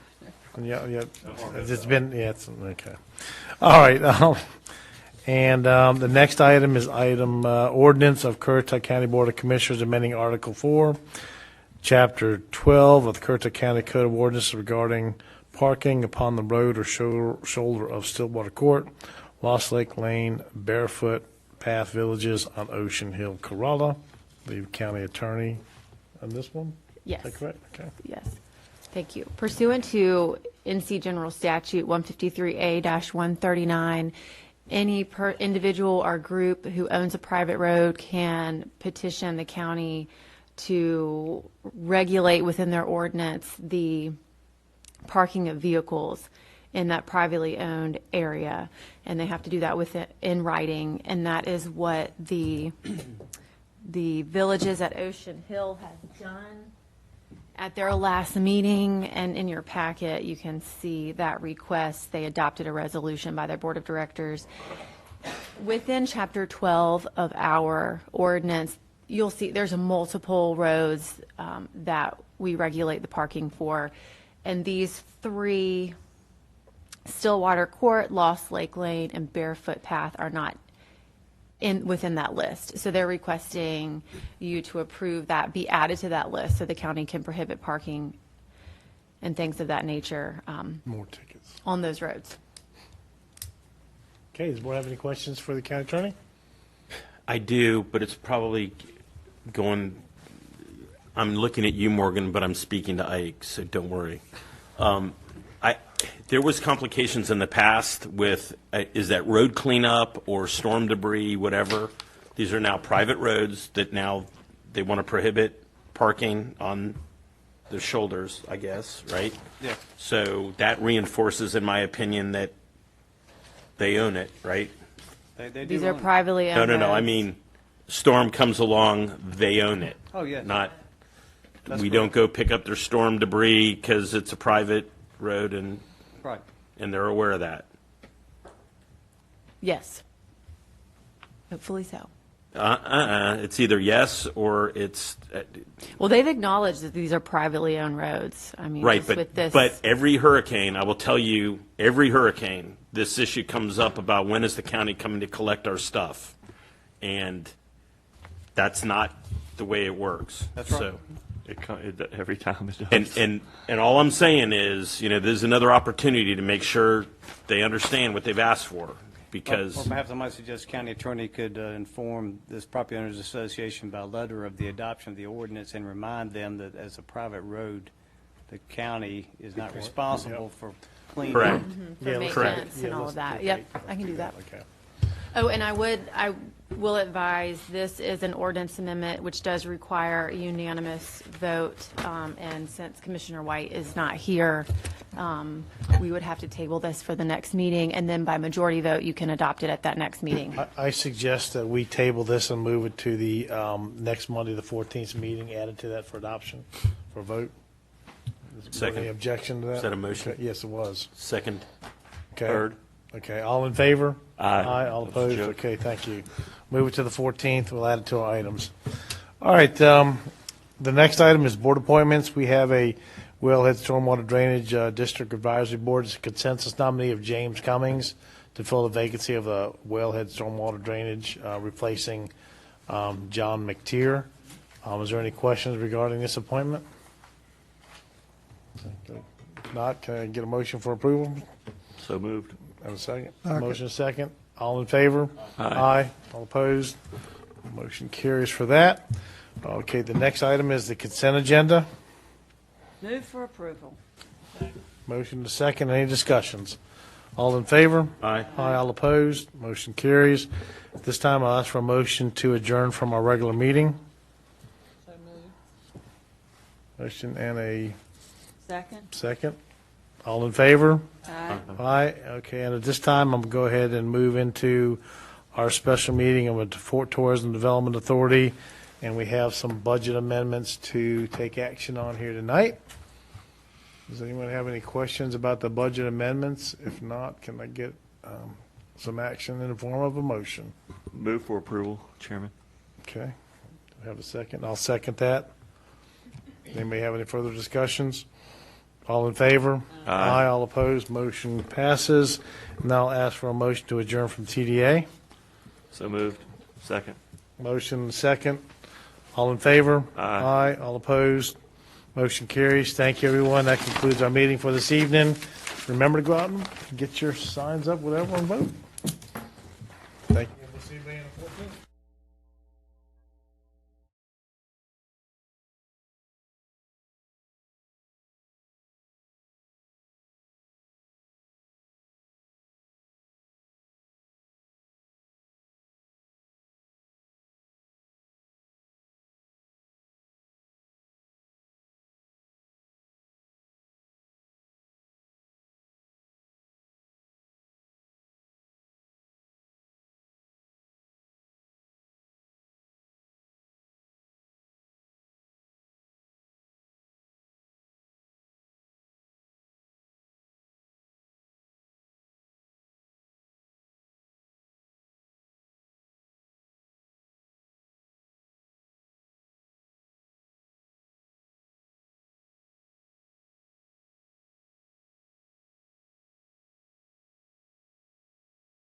S1: Yeah, it's been, it's, okay. All right, and the next item is item ordinance of Currituck County Board of Commissioners amending Article 4, Chapter 12 of the Currituck County Code of Ordinances regarding parking upon the road or shoulder of Stillwater Court, Lost Lake Lane, Barefoot Path Villages on Ocean Hill, Corolla. The county attorney on this one?
S3: Yes.
S1: Is that correct? Okay.
S3: Yes. Thank you. Pursuant to NC General Statute 153A-139, any individual or group who owns a private road can petition the county to regulate within their ordinance the parking of vehicles in that privately owned area, and they have to do that in writing, and that is what the villages at Ocean Hill has done at their last meeting. And in your packet you can see that request. They adopted a resolution by their board of directors. Within Chapter 12 of our ordinance, you'll see there's multiple roads that we regulate the parking for, and these three, Stillwater Court, Lost Lake Lane, and Barefoot Path, are not within that list. So they're requesting you to approve that be added to that list so the county can prohibit parking and things of that nature
S1: More tickets.
S3: on those roads.
S1: Okay, does the board have any questions for the county attorney?
S20: I do, but it's probably going, I'm looking at you, Morgan, but I'm speaking to Ike, so don't worry. There was complications in the past with, is that road cleanup or storm debris, whatever? These are now private roads that now they want to prohibit parking on the shoulders, I guess, right?
S9: Yeah.
S20: So that reinforces, in my opinion, that they own it, right?
S9: They do
S3: These are
S9: own it.
S3: privately owned
S20: No. I
S3: roads.
S20: mean, storm comes along, they own it.
S9: Oh, yes.
S20: Not,
S9: That's
S20: we
S9: correct.
S20: don't go pick up their storm debris because it's a private road
S9: Right.
S20: and they're aware of that.
S3: Yes. Hopefully so.
S20: It's either yes or it's,
S3: Well, they've acknowledged that these are privately owned roads. I mean,
S20: right,
S3: just with this.
S20: but every hurricane, I will tell you, every hurricane, this issue comes up about when is the county coming to collect our stuff? And that's not the way it works.
S9: That's right.
S20: So,
S18: Every time it does.
S20: and all I'm saying is, there's another opportunity to make sure they understand what they've asked for, because.
S9: Or perhaps I might suggest county attorney could inform this property owners association by letter of the adoption of the ordinance and remind them that as a private road, the county is not responsible for cleaning.
S20: Correct.
S3: For
S20: Yeah,
S3: maintenance
S20: correct.
S3: and all of that. Yep, I can do that.
S1: Okay.
S3: Oh, and I will advise, this is an ordinance amendment, which does require a unanimous vote. And since Commissioner White is not here, we would have to table this for the next meeting. And then by majority vote, you can adopt it at that next meeting.
S1: I suggest that we table this and move it to the next Monday, the 14th meeting, added to that for adoption, for a vote. Is there any
S20: Second.
S1: objection to that?
S20: Is that a motion?
S1: Okay, yes, it was.
S20: Second,
S1: Okay.
S20: third.
S1: Okay, all in favor?
S18: Aye.
S1: All
S18: That was a
S1: opposed?
S18: joke.
S1: Okay, thank you. Move it to the 14th, we'll add it to our items. All right, the next item is board appointments. We have a Wellhead Stormwater Drainage District Advisory Board. It's a consensus nominee of James Cummings to fill the vacancy of the Wellhead Stormwater Drainage, replacing John McTier. Is there any questions regarding this appointment? If not, can I get a motion for approval?
S18: So moved.
S1: Have a second?
S21: Second.
S1: Motion second. All in favor?
S18: Aye.
S1: All opposed? Motion carries for that. Okay, the next item is the consent agenda.
S4: Move for approval.
S1: Motion to second. Any discussions? All in favor?
S20: Aye.
S1: Aye. All opposed? Motion carries. At this time, I'll ask for a motion to adjourn from our regular meeting.
S2: So moved.
S1: Motion and a
S4: Second.
S1: second. All in favor?
S4: Aye.
S1: Aye. Okay, and at this time, I'm going to go ahead and move into our special meeting of the Fort Tourism Development Authority, and we have some budget amendments to take action on here tonight. Does anyone have any questions about the budget amendments? If not, can I get some action in the form of a motion?
S18: Move for approval, Chairman.
S1: Okay. Do I have a second? I'll second that. Anybody have any further discussions? All in favor?
S18: Aye.
S1: All opposed? Motion passes. Now I'll ask for a motion to adjourn from TDA.
S18: So moved. Second.
S1: Motion second. All in favor?
S18: Aye.
S1: All opposed? Motion carries. Thank you, everyone. That concludes our meeting for this evening. Remember to go out and get your signs up with everyone vote. Thank you. We'll see you on the 14th.